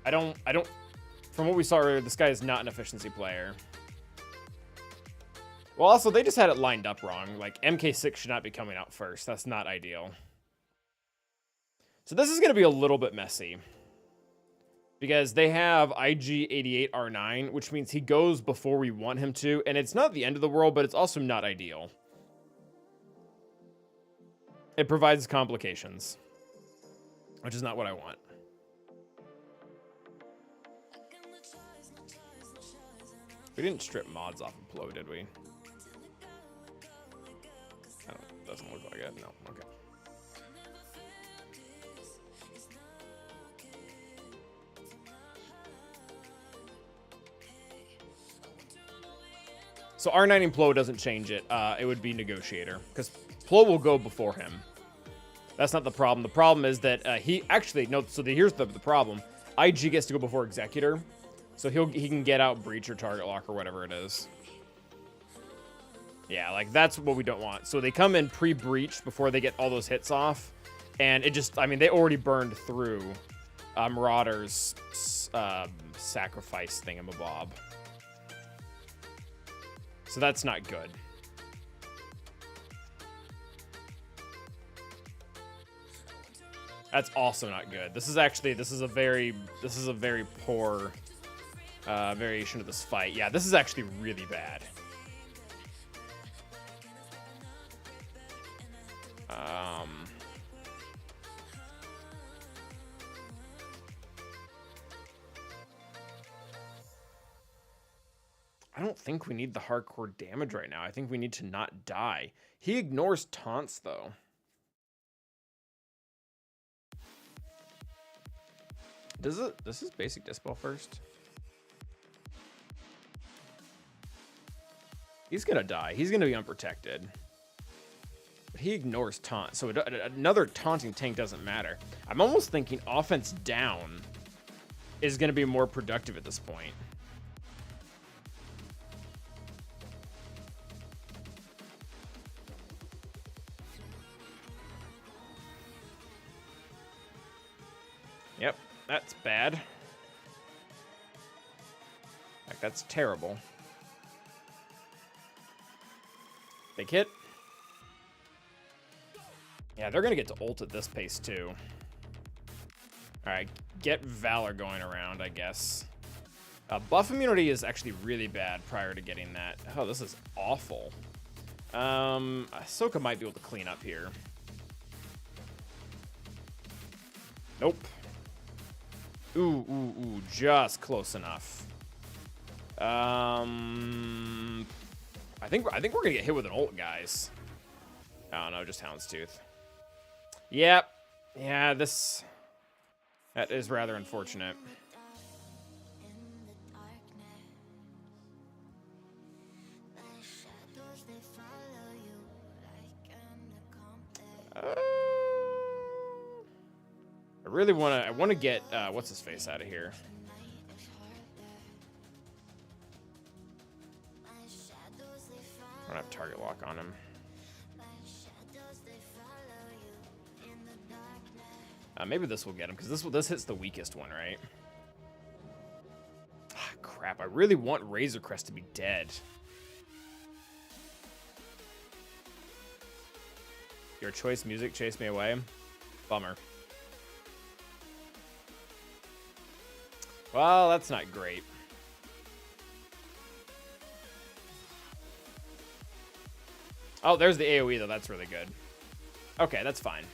I don't, from what we saw earlier, this guy is not an efficiency player. Well, also, they just had it lined up wrong. Like, MK6 should not be coming out first. That's not ideal. So this is going to be a little bit messy. Because they have IG88R9, which means he goes before we want him to. And it's not the end of the world, but it's also not ideal. It provides complications. Which is not what I want. We didn't strip mods off of Plo, did we? Doesn't look like it. No, okay. So R9 and Plo doesn't change it. It would be Negotiator, because Plo will go before him. That's not the problem. The problem is that he actually no. So here's the problem. IG gets to go before Executor, so he can get out Breach or Target Lock or whatever it is. Yeah, like that's what we don't want. So they come in pre-breach before they get all those hits off, and it just, I mean, they already burned through Marauder's sacrifice thingamabob. So that's not good. That's also not good. This is a very poor variation of this fight. Yeah, this is actually really bad. I don't think we need the hardcore damage right now. I think we need to not die. He ignores taunts, though. Does his basic dispel first? He's gonna die. He's gonna be unprotected. But he ignores taunt, so another taunting tank doesn't matter. I'm almost thinking offense down is gonna be more productive at this point. Yep, that's bad. Like, that's terrible. Big hit. Yeah, they're gonna get to ult at this pace too. Alright, get Valor going around, I guess. Buff immunity is actually really bad prior to getting that. Oh, this is awful. Ahsoka might be able to clean up here. Nope. Ooh, just close enough. I think we're gonna get hit with an ult, guys. Oh no, just Houndstooth. Yep. Yeah, that is rather unfortunate. I want to get what's his face out of here. I don't have target lock on him. Maybe this will get him, because this hits the weakest one, right? Ah, crap, I really want Razor Crest to be dead. Your choice music chased me away. Bummer. Well, that's not great. Oh, there's the AoE, though. That's really good. Okay, that's fine.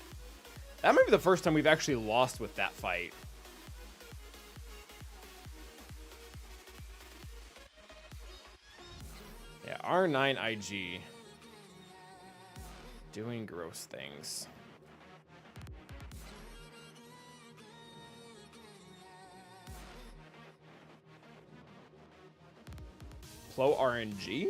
That might be the first time we've actually lost with that fight. Yeah, R9 IG. Doing gross things. Plo RNG?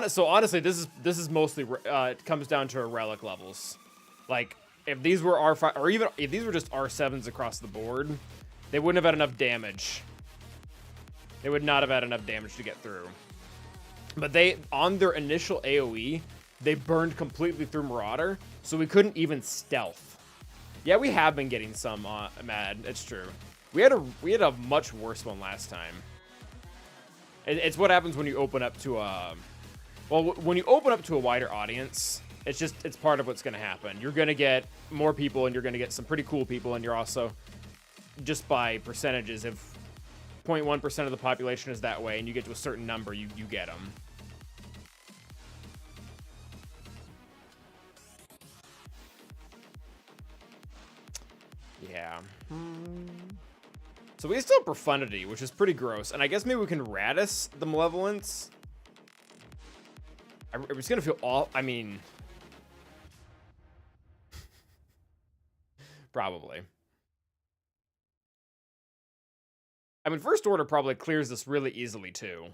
So honestly, this is mostly it comes down to relic levels. Like, if these were R5, or even if these were just R7s across the board, they wouldn't have had enough damage. They would not have had enough damage to get through. But on their initial AoE, they burned completely through Marauder, so we couldn't even stealth. Yeah, we have been getting some mad. It's true. We had a much worse one last time. It's what happens when you open up to a... Well, when you open up to a wider audience, it's part of what's going to happen. You're going to get more people, and you're going to get some pretty cool people, and you're also, just by percentages, if 0.1% of the population is that way, and you get to a certain number, you get them. Yeah. So we still have Profundity, which is pretty gross. And I guess maybe we can Radis the Malevolence. I'm just gonna feel all... I mean... Probably. I mean, First Order probably clears this really easily, too.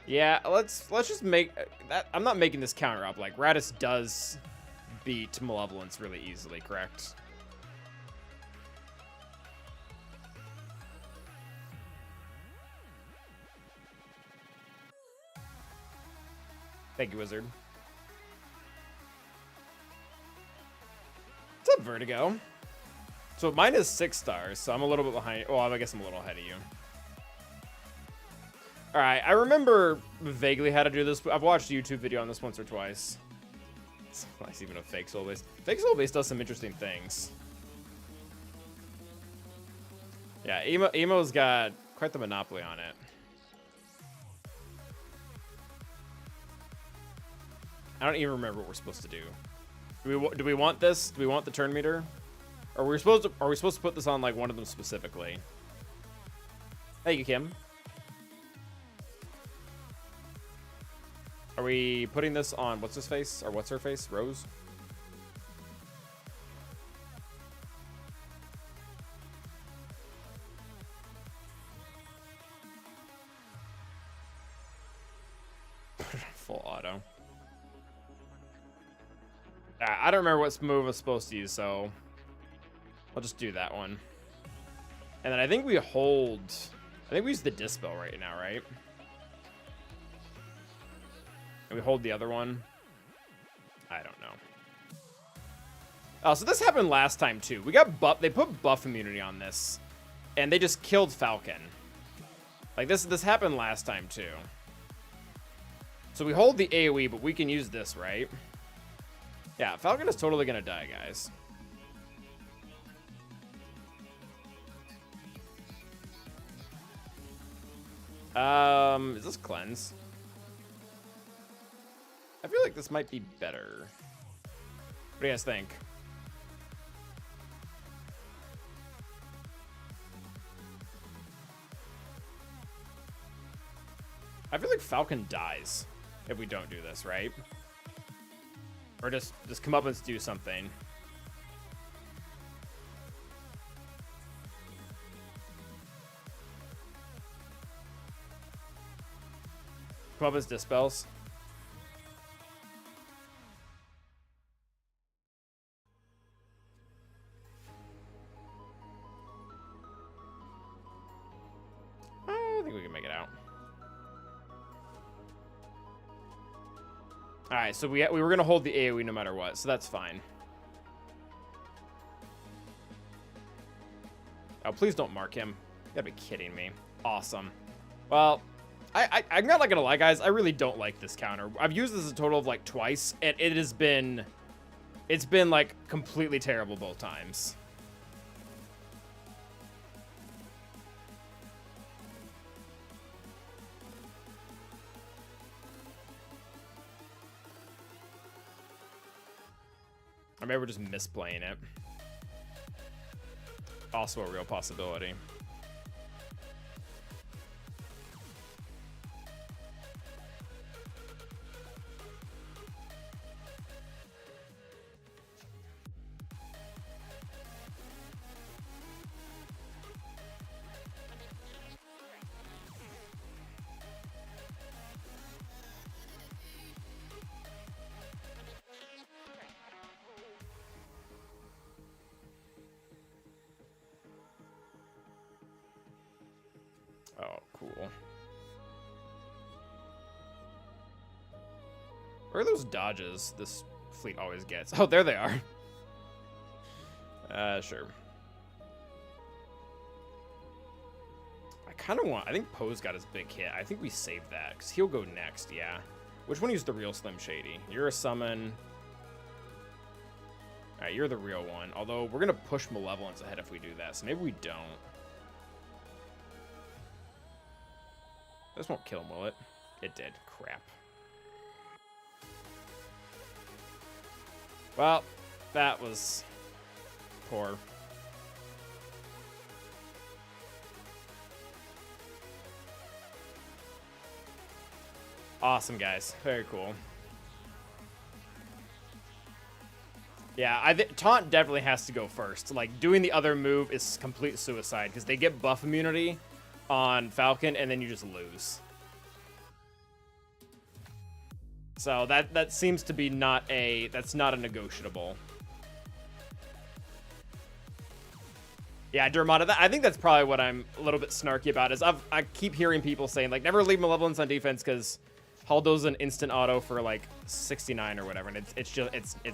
Yeah, let's just make... that. I'm not making this counter up. Like, Radis does beat Malevolence really easily, correct? Thank you, Wizard. What's up, Vertigo? So mine is 6 stars, so I'm a little bit behind. Well, I guess I'm a little ahead of you. All right, I remember vaguely how to do this. I've watched a YouTube video on this once or twice. It's nice, even a fake soul base. Fake soul base does some interesting things. Yeah, Emo's got quite the monopoly on it. I don't even remember what we're supposed to do. Do we want this? Do we want the turn meter? Or are we supposed to put this on like one of them specifically? Thank you, Kim. Are we putting this on what's his face? Or what's her face? Rose? Full auto. I don't remember what move I was supposed to use, so I'll just do that one. And then I think we hold... I think we use the Dispel right now, right? And we hold the other one. I don't know. Oh, so this happened last time, too. We got buff... They put buff immunity on this. And they just killed Falcon. Like, this happened last time, too. So we hold the AoE, but we can use this, right? Yeah, Falcon is totally gonna die, guys. Is this cleanse? I feel like this might be better. What do you guys think? I feel like Falcon dies if we don't do this, right? Or just come up and do something. Come up as dispels. I think we can make it out. All right, so we were gonna hold the AoE no matter what, so that's fine. Oh, please don't mark him. You gotta be kidding me. Awesome. Well, I'm not gonna lie, guys. I really don't like this counter. I've used this a total of like twice, and it's been like completely terrible both times. Or maybe we're just misplaying it. Also a real possibility. Oh, cool. Where are those dodges this fleet always gets? Oh, there they are. Sure. I think Poe's got his big hit. I think we save that, because he'll go next, yeah. Which one is the real Slim Shady? You're a summon. Alright, you're the real one. Although, we're going to push Malevolence ahead if we do that, so maybe we don't. This won't kill him, will it? It did. Crap. Well, that was poor. Awesome, guys. Very cool. Yeah, Taunt definitely has to go first. Like, doing the other move is complete suicide, because they get buff immunity on Falcon, and then you just lose. So that seems to be that's not a negotiable. Yeah, Dermata, I think that's probably what I'm a little bit snarky about, is I keep hearing people saying, like, never leave Malevolence on defense, because Haldo's an instant auto for like 69 or whatever, and it's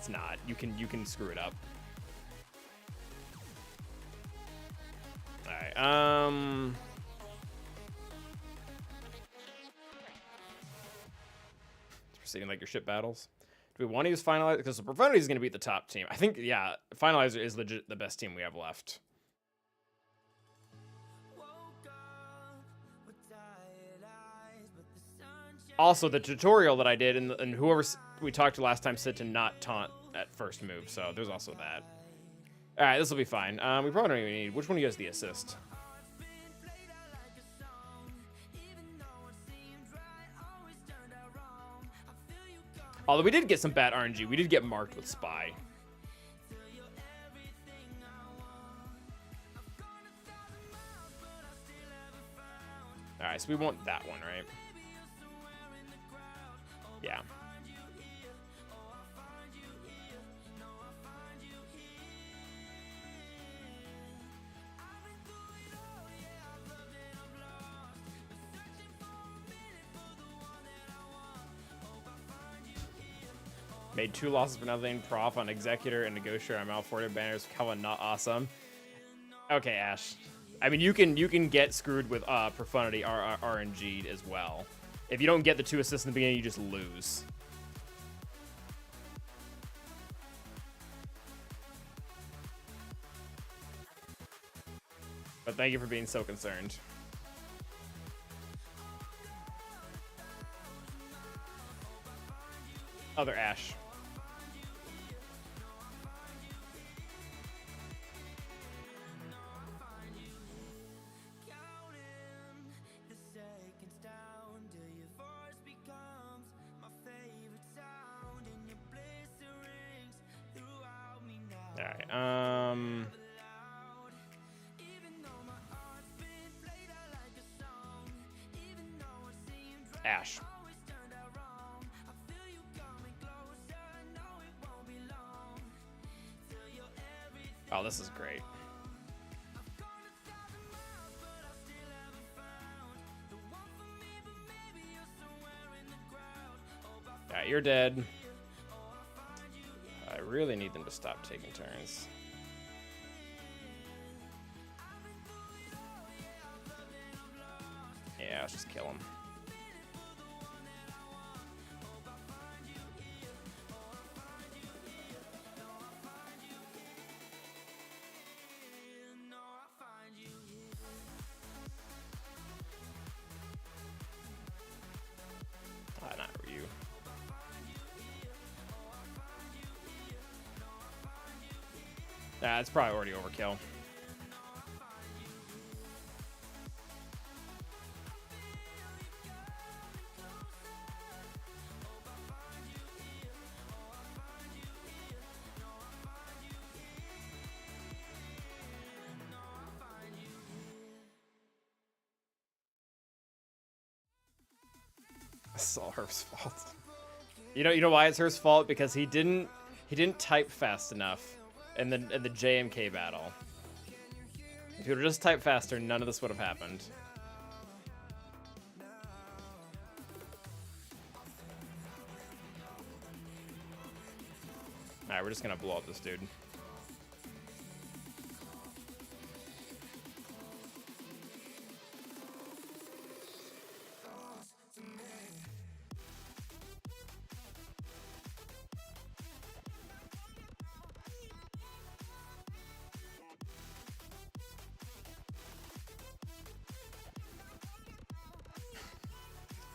not. You can screw it up. All right. Proceeding like your ship battles. Do we want to use Finalizer? Because the Profundity is going to beat the top team. I think, yeah, Finalizer is legit the best team we have left. Also, the tutorial that I did, and whoever we talked to last time said to not taunt at first move, so there's also that. All right, this will be fine. We probably don't even need... Which one of you has the assist? Although we did get some bad RNG. We did get marked with Spy. All right, so we want that one, right? Yeah. Made 2 losses for nothing. Prof on Executor and Negotiator. I'm out 40 banners. Coven not awesome. Okay, Ash. I mean, you can get screwed with Profundity RNG as well. If you don't get the 2 assists in the beginning, you just lose. But thank you for being so concerned. Other Ash. Alright, Ash. Oh, this is great. Alright, you're dead. I really need them to stop taking turns. Yeah, let's just kill him. Not you. It's probably already overkill. It's all Herf's fault. You know why it's Herf's fault? Because he didn't type fast enough in the JMK battle. If he would have just typed faster, none of this would have happened. Alright, we're just gonna blow up this dude.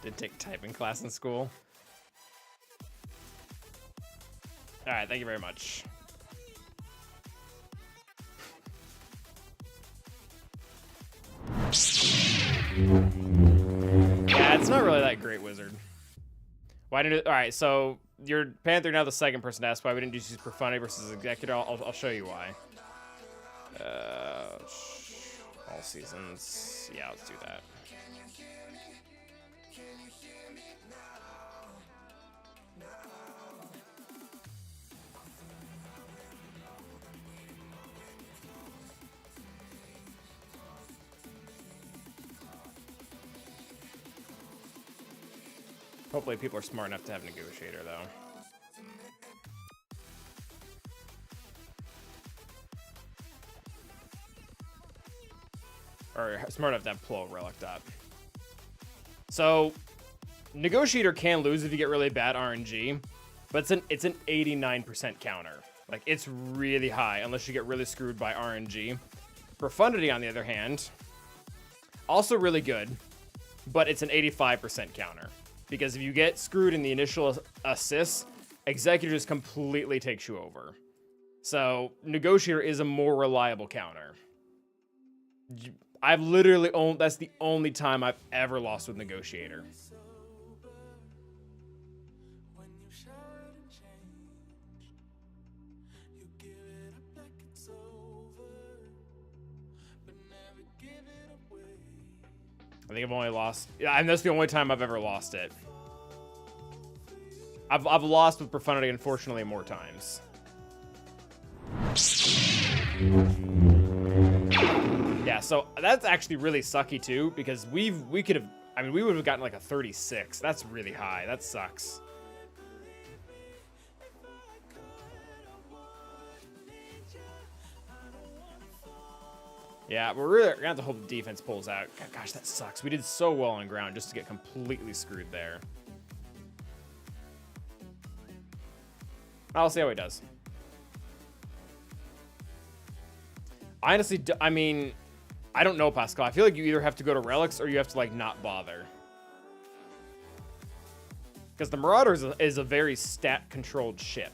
Didn't take typing class in school. All right, thank you very much. Yeah, it's not really that great, Wizard. Why didn't it? All right, so you're Panther now the second person to ask why we didn't just use Profundity versus Executor. I'll show you why. All seasons. Yeah, let's do that. Hopefully people are smart enough to have Negotiator, though. Or smart enough to have Plo Relic up. So, Negotiator can lose if you get really bad RNG, but it's an 89% counter. Like, it's really high, unless you get really screwed by RNG. Profundity, on the other hand, also really good, but it's an 85% counter. Because if you get screwed in the initial assist, Executor just completely takes you over. So, Negotiator is a more reliable counter. I've literally that's the only time I've ever lost with Negotiator. I think I've only lost... Yeah, and that's the only time I've ever lost it. I've lost with Profundity, unfortunately, more times. Yeah, so that's actually really sucky, too, because we could have... I mean, we would have gotten like a 36. That's really high. That sucks. Yeah, we're gonna have to hope the defense pulls out. Gosh, that sucks. We did so well on ground just to get completely screwed there. I'll see how he does. Honestly, I mean, I don't know, Pascal. I feel like you either have to go to Relics or you have to, like, not bother. Because the Marauder is a very stat-controlled ship.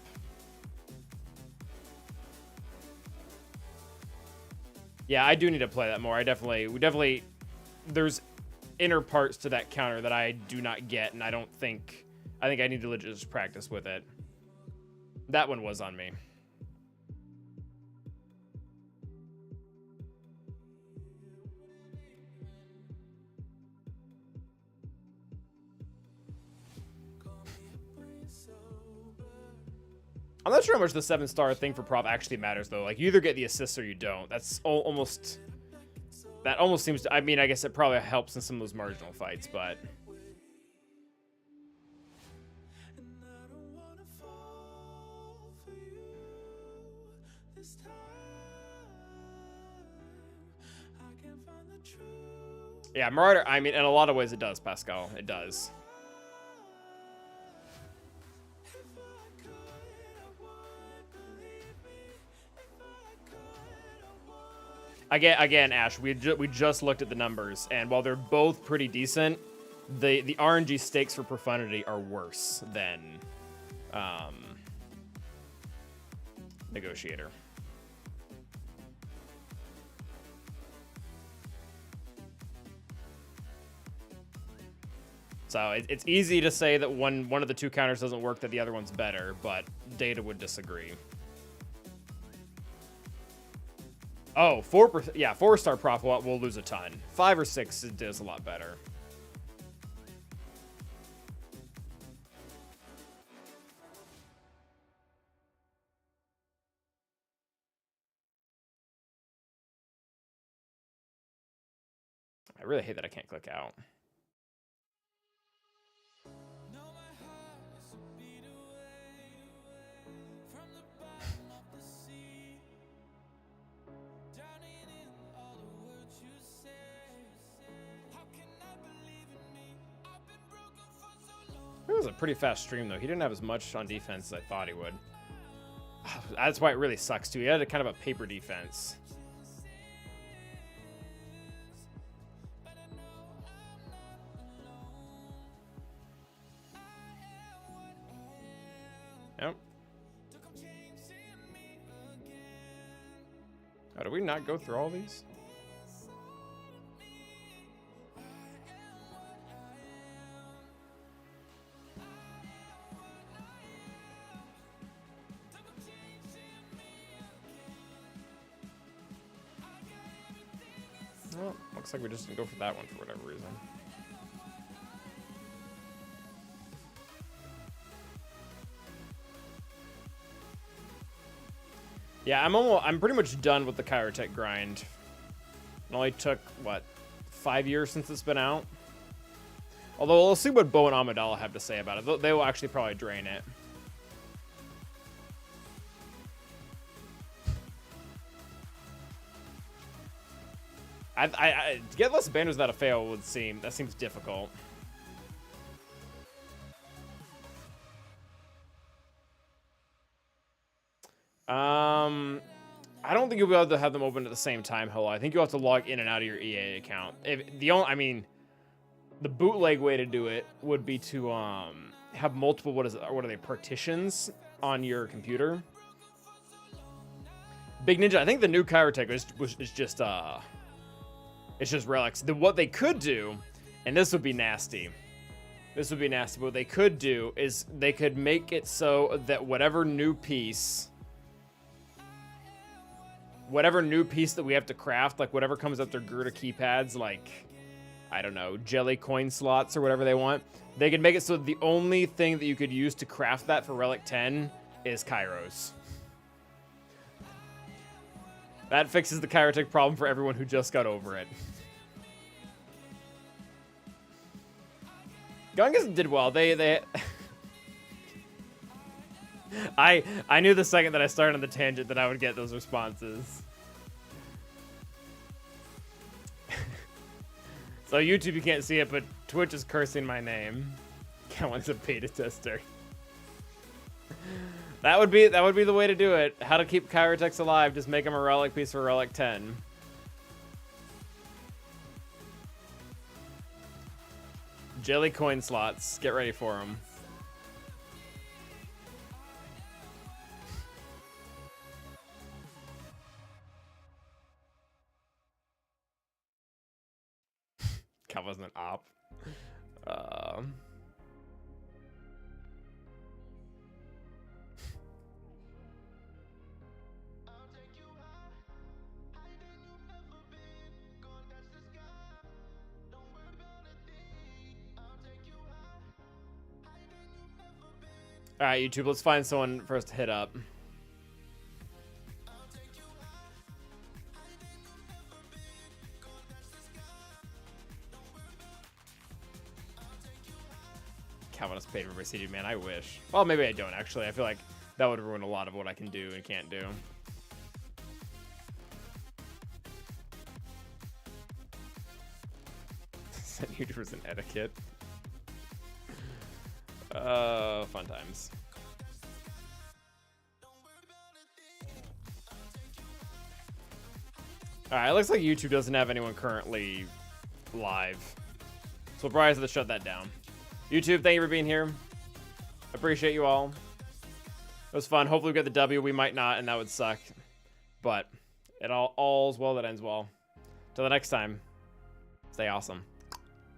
Yeah, I do need to play that more. There's inner parts to that counter that I do not get, and I think I need to legit just practice with it. That one was on me. I'm not sure how much the 7-star thing for prop actually matters, though. Like, you either get the assists or you don't. That's almost... That almost seems to... I mean, I guess it probably helps in some of those marginal fights, but... Yeah, Marauder, I mean, in a lot of ways it does, Pascal. It does. Again, Ash, we just looked at the numbers, and while they're both pretty decent, the RNG stakes for Profundity are worse than Negotiator. So it's easy to say that one of the two counters doesn't work, that the other one's better, but data would disagree. Oh, 4%. Yeah, 4-star prop will lose a ton. 5 or 6 it does a lot better. I really hate that I can't click out. It was a pretty fast stream, though. He didn't have as much on defense as I thought he would. That's why it really sucks, too. He had a kind of a paper defense. Oh, did we not go through all these? Well, looks like we just didn't go for that one for whatever reason. Yeah, I'm pretty much done with the Kyrotech grind. It only took, what, 5 years since it's been out? Although, we'll see what Bo and Amidala have to say about it. They will actually probably drain it. To get less banners without a fail that seems difficult. I don't think you'll be able to have them open at the same time, Hello. I think you'll have to log in and out of your EA account. The bootleg way to do it would be to have multiple what are they, partitions on your computer. Big Ninja, I think the new Kyrotech is just it's just relics. What they could do, and this would be nasty. This would be nasty. What they could do is they could make it so that whatever new piece that we have to craft, like whatever comes up their Gerda keypads, like, I don't know, jelly coin slots or whatever they want, they could make it so the only thing that you could use to craft that for Relic 10 is Kairos. That fixes the Kyrotech problem for everyone who just got over it. Gungas did well. They I knew the second that I started on the tangent that I would get those responses. So YouTube, you can't see it, but Twitch is cursing my name. Cowan's a beta tester. That would be the way to do it. How to keep Kyrotechs alive? Just make them a relic piece for Relic 10. Jelly coin slots. Get ready for them. That wasn't an op. All right, YouTube, let's find someone for us to hit up. Calvinist paid for CD, man. I wish. Well, maybe I don't, actually. I feel like that would ruin a lot of what I can do and can't do. Send YouTubers an etiquette. Fun times. Alright, it looks like YouTube doesn't have anyone currently live. So we'll probably have to shut that down. YouTube, thank you for being here. Appreciate you all. It was fun. Hopefully we get the W. We might not, and that would suck. But it all's well that ends well. Till the next time, stay awesome.